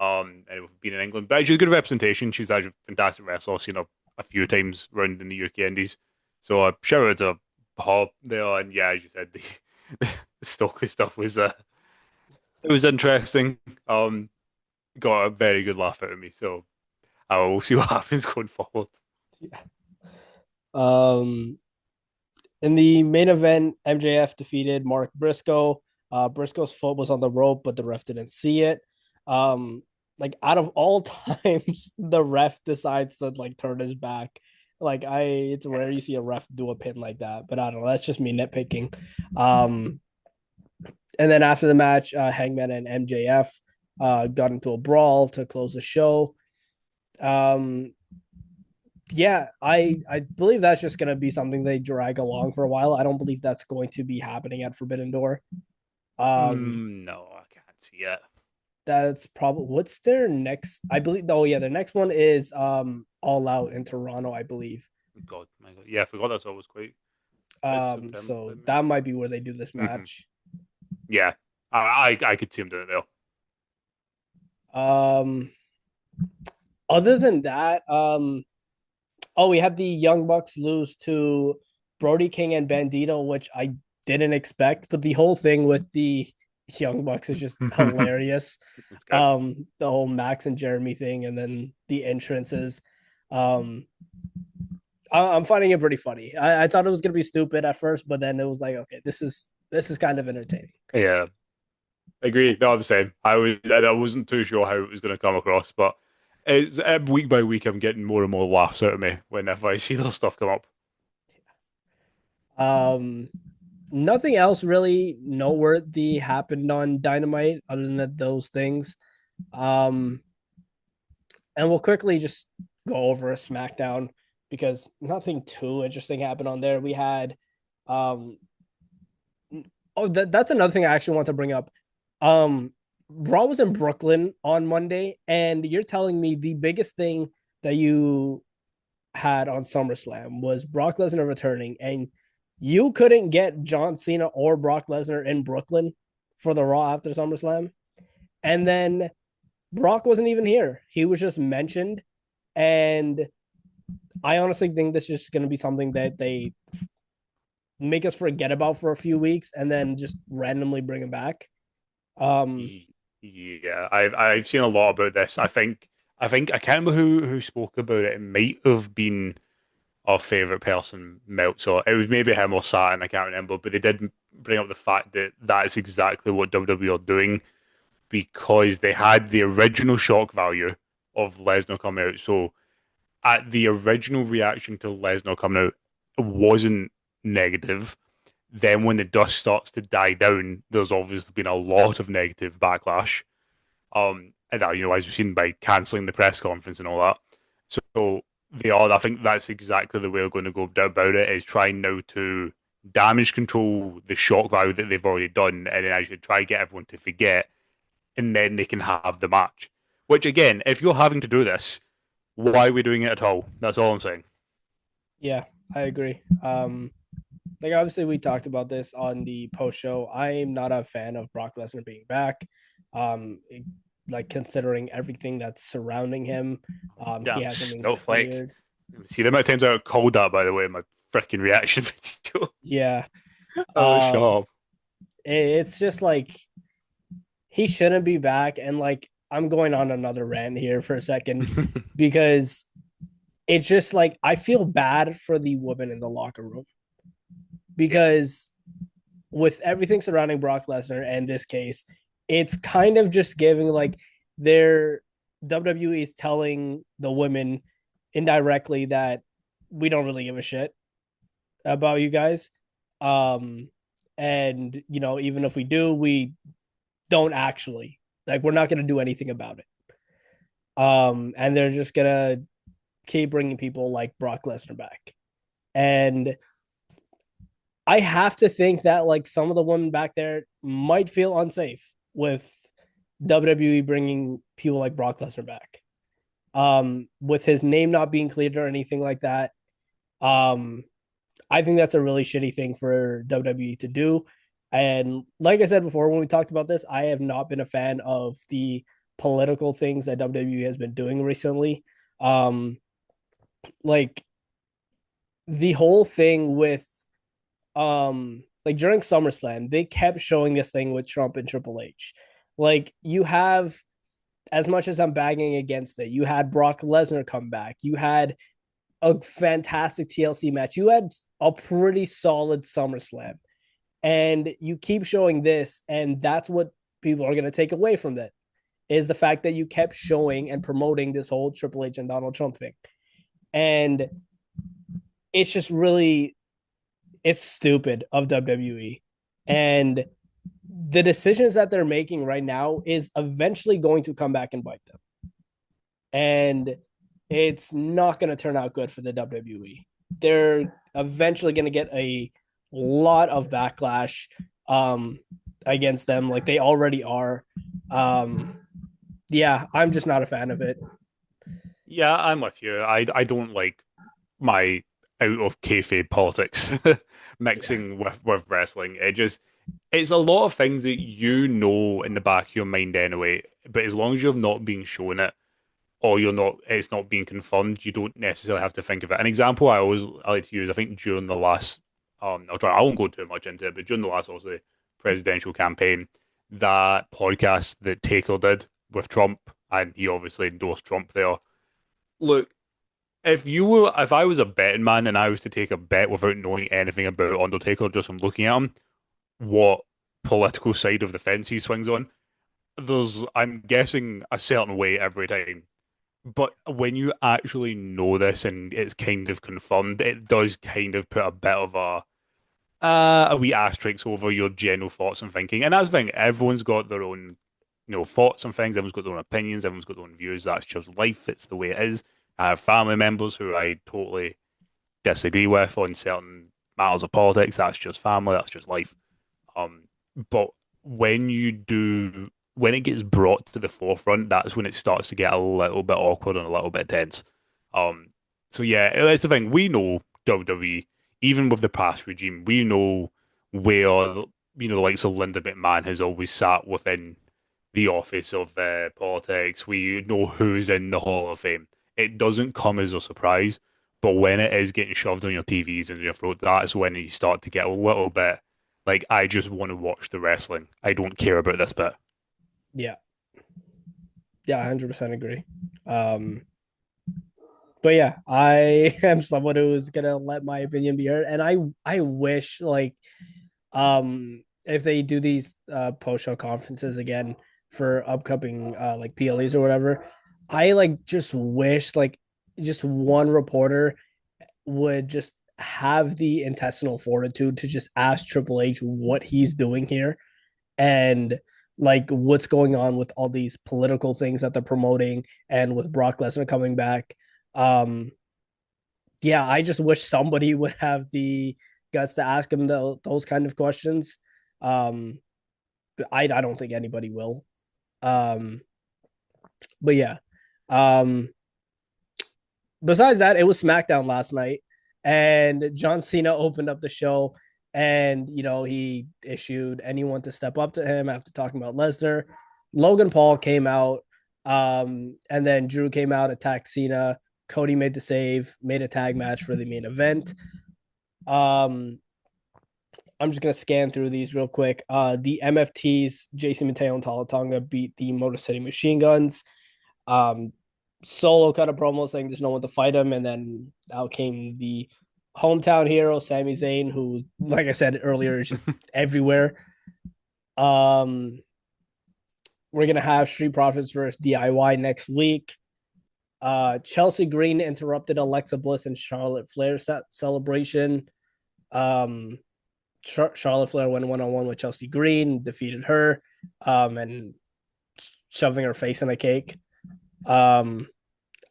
And being in England, but she's a good representation. She's actually a fantastic wrestler. I've seen her a few times around in the UK Indies. So shout out to her there. And yeah, as you said, the Stokely stuff was it was interesting. Got a very good laugh out of me. So I will see what happens going forward. Yeah. Um, in the main event, MJF defeated Mark Briscoe. Briscoe's foot was on the rope, but the ref didn't see it. Um, like out of all times, the ref decides to like turn his back. It's rare you see a ref do a pin like that, but I don't know. That's just me nitpicking. Um, and then after the match, Hangman and MJF got into a brawl to close the show. Um, yeah, I believe that's just gonna be something they drag along for a while. I don't believe that's going to be happening at Forbidden Door. Um, No, I can't see it. that's probably what's their next. I believe. Oh yeah, their next one is All Out in Toronto, I believe. God, my God. Yeah, I forgot that's always quite September So time. that might be where they do this Hmm. match. Yeah, I could see him doing it though. Um, other than that, oh, we had the Young Bucks lose to Brody King and Bandito, which I didn't expect. But the whole thing with the Young Bucks is just hilarious. It's good. The whole Max and Jeremy thing, and then the entrances. Um, I'm finding it pretty funny. I thought it was gonna be stupid at first, but then it was like, okay, this is kind of entertaining. Yeah, agree. No, I'm the same. I wasn't too sure how it was going to come across, but it's week by week, I'm getting more and more laughs out of me whenever I see those stuff come up. Um, Nothing else really noteworthy happened on Dynamite other than those things. Um, and we'll quickly just go over a SmackDown because nothing too interesting happened on there. We had, um, that's another thing I actually want to bring up. Um, Raw was in Brooklyn on Monday, and you're telling me the biggest thing that you had on SummerSlam was Brock Lesnar returning, and you couldn't get John Cena or Brock Lesnar in Brooklyn for the Raw after SummerSlam. And then Brock wasn't even here. He was just mentioned. And I honestly think this is going to be something that they make us forget about for a few weeks and then just randomly bring him back. Um, Yeah, I've seen a lot about this. I think I can't remember who spoke about it. It might have been. our favorite person Meltzer. It was maybe him or Saturn, I can't remember, but they did bring up the fact that that is exactly what WWE are doing because they had the original shock value of Lesnar coming out. So at the original reaction to Lesnar coming out, it wasn't negative. Then when the dust starts to die down, there's obviously been a lot of negative backlash. And that, as we've seen by cancelling the press conference and all that. So they are. I think that's exactly the way they're going to go about it. Is trying now to damage control the shock value that they've already done, and then actually try to get everyone to forget, and then they can have the match. Which again, if you're having to do this, why are we doing it at all? That's all I'm saying. Yeah, I agree. Like obviously we talked about this on the post show. I'm not a fan of Brock Lesnar being back. Um, like considering everything that's surrounding him, he Damn hasn't been snowflake. cleared. See the amount of times I got called that, by the way, in my freaking reaction video. Yeah. Oh, Um, sharp. it's just like he shouldn't be back. And like I'm going on another rant here for a second because it's just like I feel bad for the women in the locker room Yeah. because with everything surrounding Brock Lesnar and this case, it's kind of just giving like their WWE is telling the women indirectly that we don't really give a shit about you guys. Um, and even if we do, we don't actually like we're not going to do anything about it. And they're just gonna keep bringing people like Brock Lesnar back. And I have to think that like some of the women back there might feel unsafe with WWE bringing people like Brock Lesnar back. With his name not being cleared or anything like that. Um, I think that's a really shitty thing for WWE to do. And like I said before, when we talked about this, I have not been a fan of the political things that WWE has been doing recently. Um, like the whole thing with like during SummerSlam, they kept showing this thing with Trump and Triple H. Like you have, as much as I'm bagging against it, you had Brock Lesnar come back. You had a fantastic TLC match. You had a pretty solid SummerSlam. And you keep showing this, and that's what people are going to take away from that is the fact that you kept showing and promoting this whole Triple H and Donald Trump thing. And it's just really it's stupid of WWE. And the decisions that they're making right now is eventually going to come back and bite them. And it's not going to turn out good for the WWE. They're eventually going to get a lot of backlash against them, like they already are. Um, yeah, I'm just not a fan of it. Yeah, I'm with you. I don't like my out of kayfabe politics Yes. mixing with wrestling. It's a lot of things that you know in the back of your mind anyway. But as long as you're not being shown it or it's not being confirmed, you don't necessarily have to think of it. An example I like to use, I think during the last I won't go too much into it, but during the last obviously presidential campaign, that podcast that Taker did with Trump, and he obviously endorsed Trump there. Look, if I was a betting man and I was to take a bet without knowing anything about Undertaker, just from looking at him, what political side of the fence he swings on, I'm guessing, a certain way every time. But when you actually know this and it's kind of confirmed, it does kind of put a bit of a wee asterisk over your general thoughts and thinking. And that's the thing, everyone's got their own, thoughts on things, everyone's got their own opinions, everyone's got their own views. That's just life, it's the way it is. I have family members who I totally disagree with on certain matters of politics. That's just family, that's just life. Um, but when it gets brought to the forefront, that's when it starts to get a little bit awkward and a little bit tense. Um, so yeah, that's the thing. We know WWE, even with the past regime, we know where the likes of Linda McMahon has always sat within the office of politics. We know who's in the Hall of Fame. It doesn't come as a surprise, but when it is getting shoved on your TVs and your throat, that's when you start to get a little bit like, I just want to watch the wrestling. I don't care about this bit. Yeah. Yeah, 100% agree. Um, But yeah, I am someone who's gonna let my opinion be heard, and I wish like if they do these post show conferences again for upcoming like PLEs or whatever, I like just wish like just one reporter would just have the intestinal fortitude to just ask Triple H what he's doing here and like what's going on with all these political things that they're promoting and with Brock Lesnar coming back. Um, yeah, I just wish somebody would have the guts to ask him those kind of questions. Um, but I don't think anybody will. Um, but yeah. Um, Besides that, it was SmackDown last night, and John Cena opened up the show, and he issued anyone to step up to him after talking about Lesnar. Logan Paul came out, and then Drew came out, attacked Cena. Cody made the save, made a tag match for the main event. Um, I'm just gonna scan through these real quick. The MFTs, Jason Mateo and Talatonga beat the Motor City Machine Guns. Um, Solo cut a promo saying there's no one to fight him, and then out came the hometown hero, Sami Zayn, who, like I said earlier, is just everywhere. Um, we're gonna have Street Profits versus DIY next week. Chelsea Green interrupted Alexa Bliss and Charlotte Flair celebration. Um, Charlotte Flair went 1-on-1 with Chelsea Green, defeated her, and shoving her face in a cake. Um,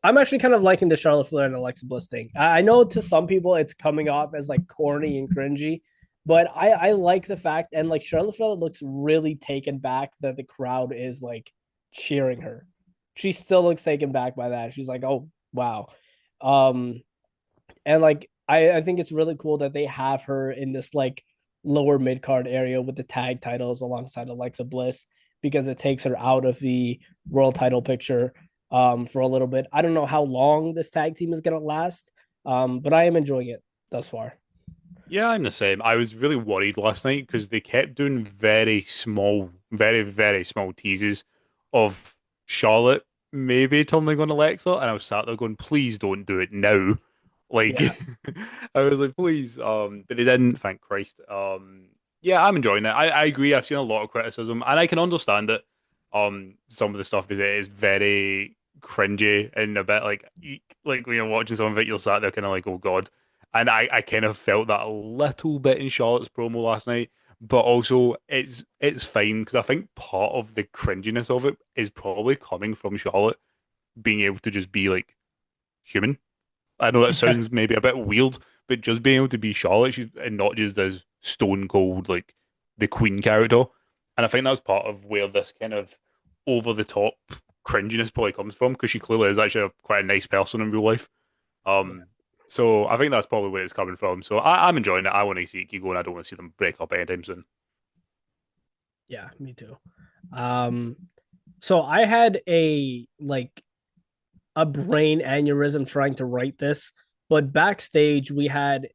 I'm actually kind of liking the Charlotte Flair and Alexa Bliss thing. I know to some people it's coming off as like corny and cringy, but I like the fact, and like Charlotte Flair looks really taken back that the crowd is like cheering her. She still looks taken back by that. She's like, oh wow. Um and like I think it's really cool that they have her in this like lower mid card area with the tag titles alongside Alexa Bliss because it takes her out of the world title picture for a little bit. I don't know how long this tag team is gonna last, but I am enjoying it thus far. Yeah, I'm the same. I was really worried last night because they kept doing very small, very, very small teases of Charlotte maybe turning on Alexa, and I was sat there going, please don't do it now. Like Yeah, I was like, please. But they didn't, thank Christ. Yeah, I'm enjoying it. I agree. I've seen a lot of criticism, and I can understand it. Some of the stuff is very cringy and a bit like when you're watching some of it, you're sat there kind of like, oh God. And I kind of felt that a little bit in Charlotte's promo last night, but also it's fine because I think part of the cringiness of it is probably coming from Charlotte being able to just be like human. I know that yeah, sounds maybe a bit weird, but just being able to be Charlotte, and not just as stone cold like the Queen character. And I think that's part of where this kind of over the top cringiness probably comes from because she clearly is actually quite a nice person in real life. yeah, Um, so I think that's probably where it's coming from. So I'm enjoying it. I want to see it keep going. I don't want to see them break up anytime soon. yeah, me too. Um, so I had a brain aneurysm trying to write this, but backstage we had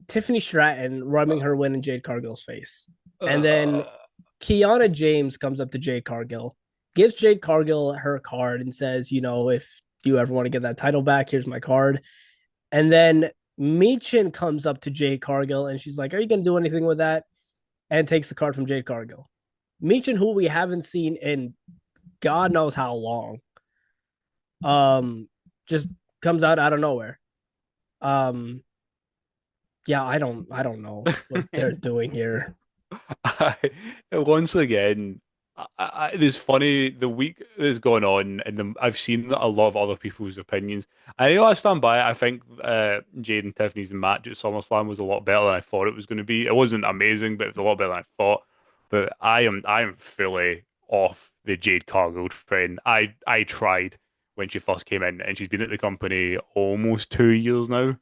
Tiffany Stratton rubbing her win in Jade Cargill's face. And then Uh, Kiana James comes up to Jade Cargill, gives Jade Cargill her card and says, if you ever want to get that title back, here's my card. And then Meechin comes up to Jade Cargill and she's like, are you going to do anything with that? And takes the card from Jade Cargill. Meechin, who we haven't seen in God knows how long, just comes out of nowhere. Um, yeah, I don't know what they're doing here. I, once again, it's funny the week that's gone on, and I've seen a lot of other people's opinions. I know I stand by it. I think Jade and Tiffany's match at SummerSlam was a lot better than I thought it was going to be. It wasn't amazing, but it was a lot better than I thought. But I am fully off the Jade Cargill train. I tried when she first came in, and she's been at the company almost 2 years now,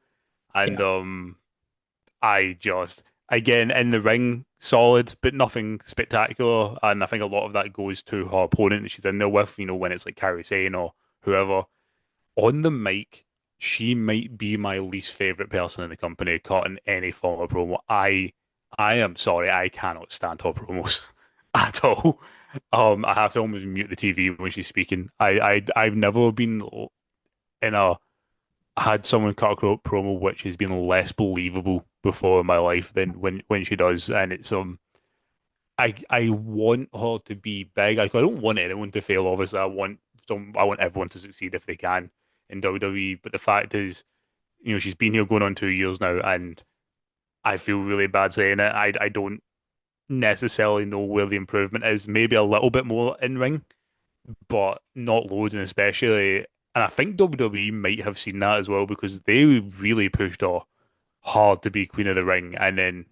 and Yeah, I just, again, in the ring, solid, but nothing spectacular. And I think a lot of that goes to her opponent that she's in there with, when it's like Kairi Sane or whoever. On the mic, she might be my least favorite person in the company caught in any form of promo. I am sorry, I cannot stand her promos at all. I have to almost mute the TV when she's speaking. I've never been in a had someone cut a promo which has been less believable before in my life than when she does, and it's I want her to be big. I don't want anyone to fail. Obviously, I want everyone to succeed if they can in WWE. But the fact is, she's been here going on 2 years now, and I feel really bad saying it. I don't necessarily know where the improvement is. Maybe a little bit more in ring, but not loads, and especially, and I think WWE might have seen that as well because they really pushed her hard to be Queen of the Ring, and then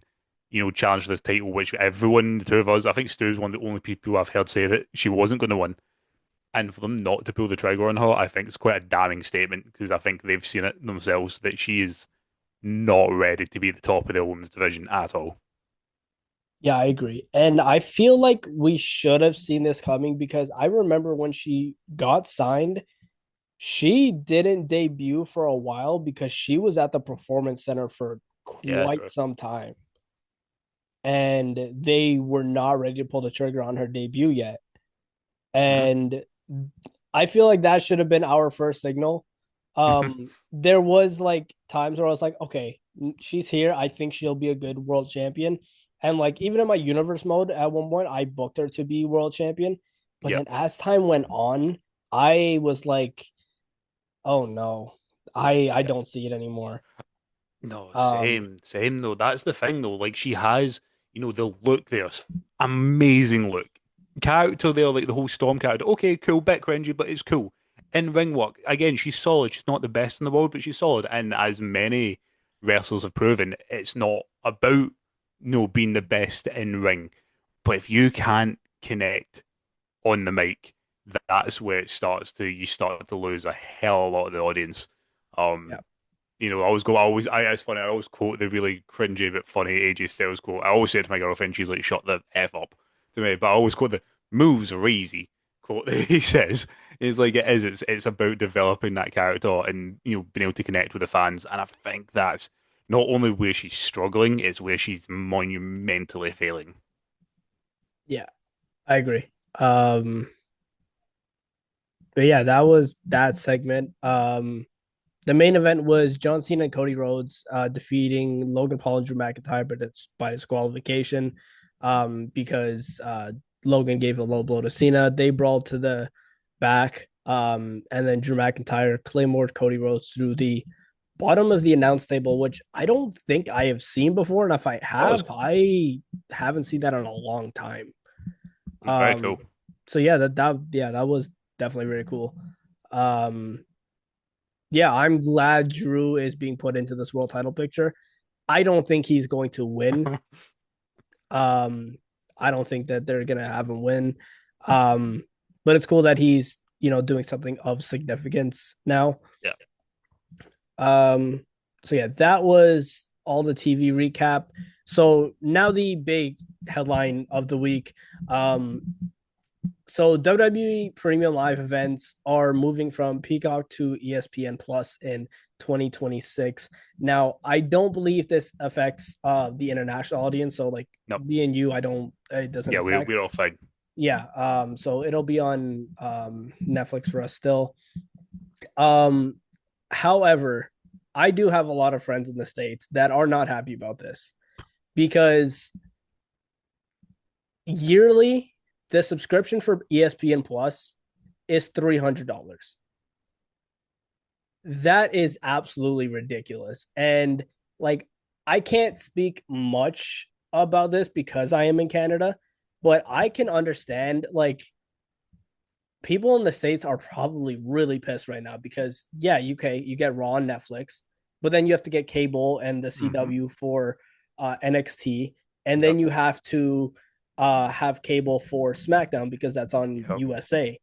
challenge this title, which everyone, the two of us, I think Stu's one of the only people I've heard say that she wasn't going to win. And for them not to pull the trigger on her, I think it's quite a damning statement because I think they've seen it themselves that she is not ready to be at the top of the women's division at all. Yeah, I agree. And I feel like we should have seen this coming because I remember when she got signed, she didn't debut for a while because she was at the Performance Center for Yeah, quite true. some time. And they were not ready to pull the trigger on her debut yet. Hmm. And I feel like that should have been our first signal. There was like times where I was like, okay, she's here. I think she'll be a good world champion. And like even in my universe mode, at one point, I booked her to be world champion. But Yep. then as time went on, I was like, oh no, I Yep. don't see it anymore. No, Um, same though. That's the thing though. Like she has, the look there's amazing look. Character there, like the whole Storm character. Okay, cool, bit cringy, but it's cool. In ring work, again, she's solid. She's not the best in the world, but she's solid. And as many wrestlers have proven, it's not about being the best in ring. But if you can't connect on the mic, that's where you start to lose a hell of a lot of the audience. yeah, Um, I always go, I always, it's funny, I always quote the really cringy but funny AJ Styles quote. I always say it to my girlfriend, she's like, shut the F up to me, but I always quote the moves are easy quote that he says. It's like it is, it's about developing that character and, being able to connect with the fans. And I think that's not only where she's struggling, it's where she's monumentally failing. yeah, I agree. But yeah, that was that segment. The main event was John Cena and Cody Rhodes defeating Logan Paul and Drew McIntyre, but it's by disqualification because Logan gave a low blow to Cena. They brawled to the back, and then Drew McIntyre claymored Cody Rhodes through the bottom of the announce table, which I don't think I have seen before. And if I That was have, I haven't seen that in a long time. very Um, cool. so yeah, that was definitely really cool. Um, yeah, I'm glad Drew is being put into this world title picture. I don't think he's going to win. Um, I don't think that they're gonna have him win. Um, but it's cool that he's doing something of significance now. Yeah. So yeah, that was all the TV recap. So now the big headline of the week. So WWE Premium Live events are moving from Peacock to ESPN Plus in 2026. Now, I don't believe this affects the international audience. So like No. me and you, I don't it doesn't Yeah, we're affect. all fine. Yeah. So it'll be on Netflix for us still. Um, however, I do have a lot of friends in the States that are not happy about this because yearly the subscription for ESPN Plus is $300. That is absolutely ridiculous. And like, I can't speak much about this because I am in Canada, but I can understand like people in the States are probably really pissed right now because yeah, you get Raw on Netflix, but then you have to get cable and the Hmm. CW for NXT, and then Yep. you have to have cable for SmackDown because that's on Yep. USA.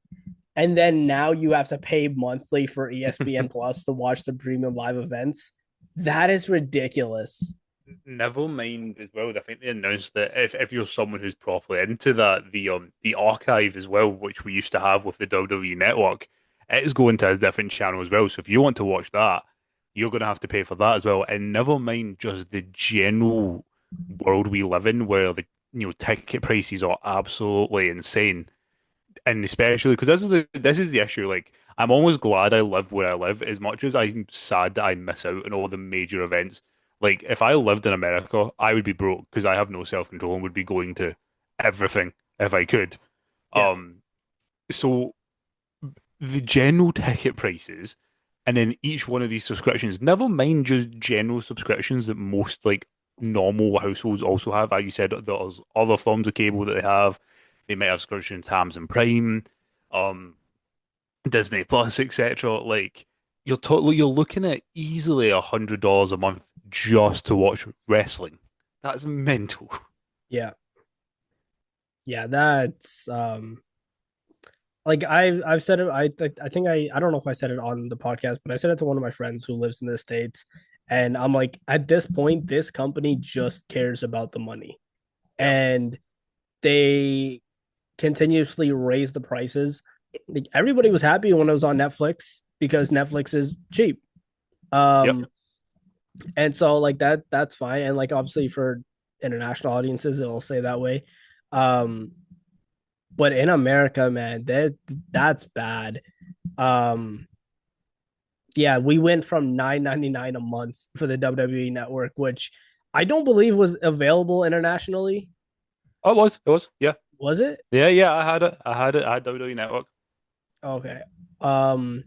And then now you have to pay monthly for ESPN Plus to watch the premium live events. That is ridiculous. Never mind as well. I think they announced that if you're someone who's properly into that, the archive as well, which we used to have with the WWE Network, it is going to a different channel as well. So if you want to watch that, you're going to have to pay for that as well. And never mind just the general world we live in, where the ticket prices are absolutely insane, and especially because this is the issue. Like I'm almost glad I live where I live, as much as I'm sad that I miss out on all the major events. Like, if I lived in America, I would be broke because I have no self-control and would be going to everything if I could. Yeah. Um, so the general ticket prices, and then each one of these subscriptions, never mind just general subscriptions that most like normal households also have. Like you said, there's other forms of cable that they have. They might have subscriptions to Amazon Prime, um, Disney Plus, etc. Like you're looking at easily $100 a month just to watch wrestling. That's mental. Yeah. Yeah, that's like I've said it. I think I don't know if I said it on the podcast, but I said it to one of my friends who lives in the States, and I'm like, at this point, this company just cares about the money, Yeah. and they continuously raise the prices. Like, everybody was happy when it was on Netflix because Netflix is cheap. Yep. Um, and so like that's fine, and like obviously for international audiences, it'll say that way. Um, but in America, man, that's bad. Um, yeah, we went from 9.99 a month for the WWE network, which I don't believe was available internationally. Oh, it was. It was. Yeah. Was it? Yeah. Yeah. I had it. I had it. I had WWE Network. Okay. Um,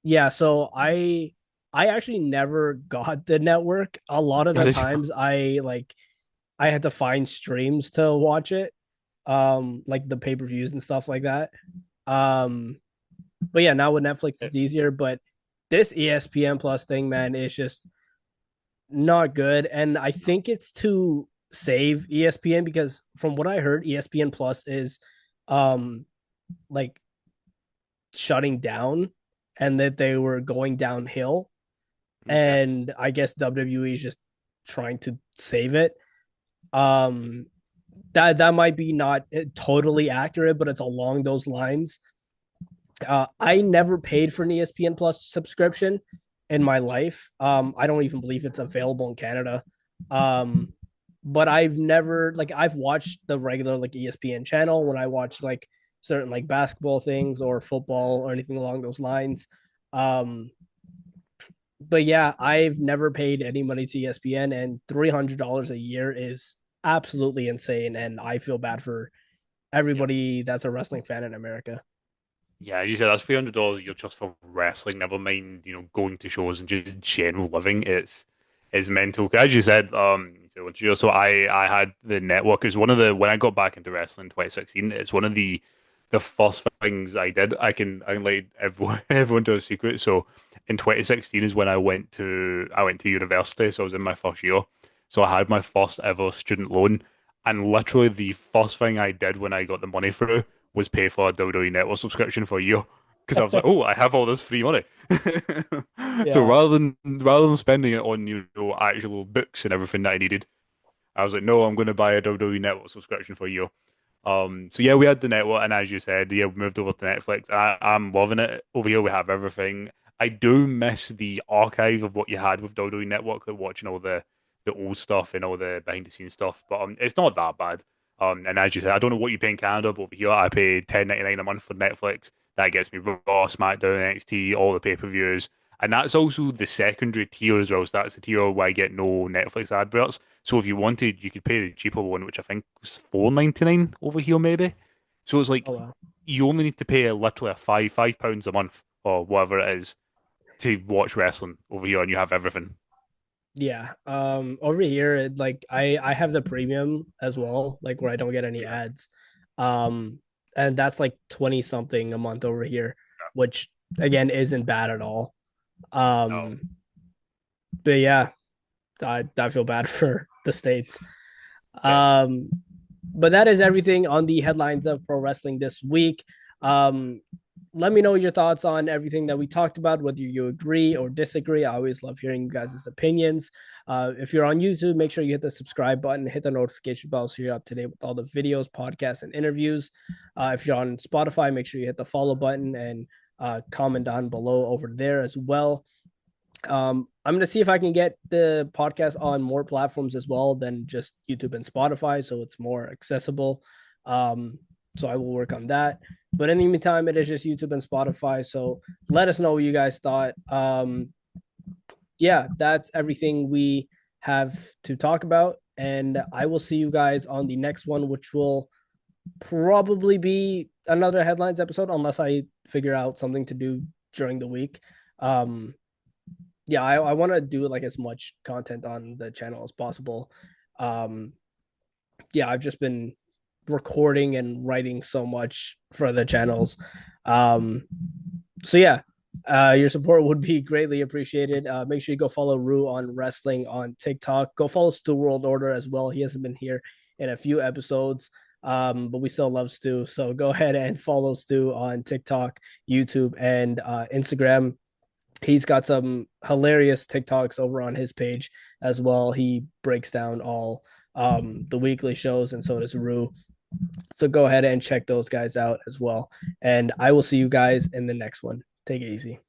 yeah, so I actually never got the network. A lot of How the did you? times I had to find streams to watch it. Like the pay-per-views and stuff like that. Um, but yeah, now with Netflix it's easier, but this ESPN Plus thing, man, is just not good. And I think it's to save ESPN because from what I heard, ESPN Plus is um like shutting down and that they were going downhill. Okay. And I guess WWE is just trying to save it. Um that might be not totally accurate, but it's along those lines. I never paid for an ESPN Plus subscription in my life. I don't even believe it's available in Canada. Um, but I've never like I've watched the regular like ESPN channel when I watch like certain like basketball things or football or anything along those lines. Um, but yeah, I've never paid any money to ESPN, and $300 a year is absolutely insane. And I feel bad for Yep. everybody that's a wrestling fan in America. Yeah, as you said, that's $300 a year just for wrestling. Never mind, going to shows and just general living. It's mental. As you said, so I had the network. It's one of the when I got back into wrestling in 2016. It's one of the first things I did. I can let everyone everyone to a secret. So in 2016 is when I went to university. So I was in my first year. So I had my first ever student loan, and literally the first thing I did when I got the money through was pay for a WWE Network subscription for a year because I was like, oh, I have all this free money. So Yeah. rather than spending it on actual books and everything that I needed, I was like, no, I'm going to buy a WWE Network subscription for a year. So yeah, we had the network, and as you said, yeah, we moved over to Netflix. I'm loving it. Over here, we have everything. I do miss the archive of what you had with WWE Network, like watching all the old stuff and all the behind the scenes stuff. But it's not that bad. And as you said, I don't know what you pay in Canada, but over here, I pay 10.99 a month for Netflix. That gets me Raw, SmackDown, NXT, all the pay-per-views, and that's also the secondary tier as well. So that's the tier where I get no Netflix adverts. So if you wanted, you could pay the cheaper one, which I think was 4.99 over here, maybe. So it's Oh like wow. you only need to pay literally a £5 a month or whatever it is to watch wrestling over here, and you have everything. Yeah. Over here, like I have the premium as well, like where I don't get any Yeah. ads. And that's like 20 something a month over here, which again isn't bad at all. No. Um, but yeah, I feel bad for the states. Same. Um, but that is everything on the headlines of pro wrestling this week. Um, let me know your thoughts on everything that we talked about, whether you agree or disagree. I always love hearing you guys' opinions. If you're on YouTube, make sure you hit the subscribe button, hit the notification bell so you're up to date with all the videos, podcasts, and interviews. If you're on Spotify, make sure you hit the follow button and comment down below over there as well. I'm gonna see if I can get the podcast on more platforms as well than just YouTube and Spotify, so it's more accessible. Um, so I will work on that. But in the meantime, it is just YouTube and Spotify. So let us know what you guys thought. Yeah, that's everything we have to talk about. And I will see you guys on the next one, which will probably be another headlines episode, unless I figure out something to do during the week. Um, yeah, I want to do like as much content on the channel as possible. Um, yeah, I've just been recording and writing so much for the channels. Um, so yeah, your support would be greatly appreciated. Make sure you go follow Rue on wrestling on TikTok. Go follow Stu World Order as well. He hasn't been here in a few episodes, but we still love Stu. So go ahead and follow Stu on TikTok, YouTube, and Instagram. He's got some hilarious TikToks over on his page as well. He breaks down all the weekly shows, and so does Rue. So go ahead and check those guys out as well. And I will see you guys in the next one. Take it easy.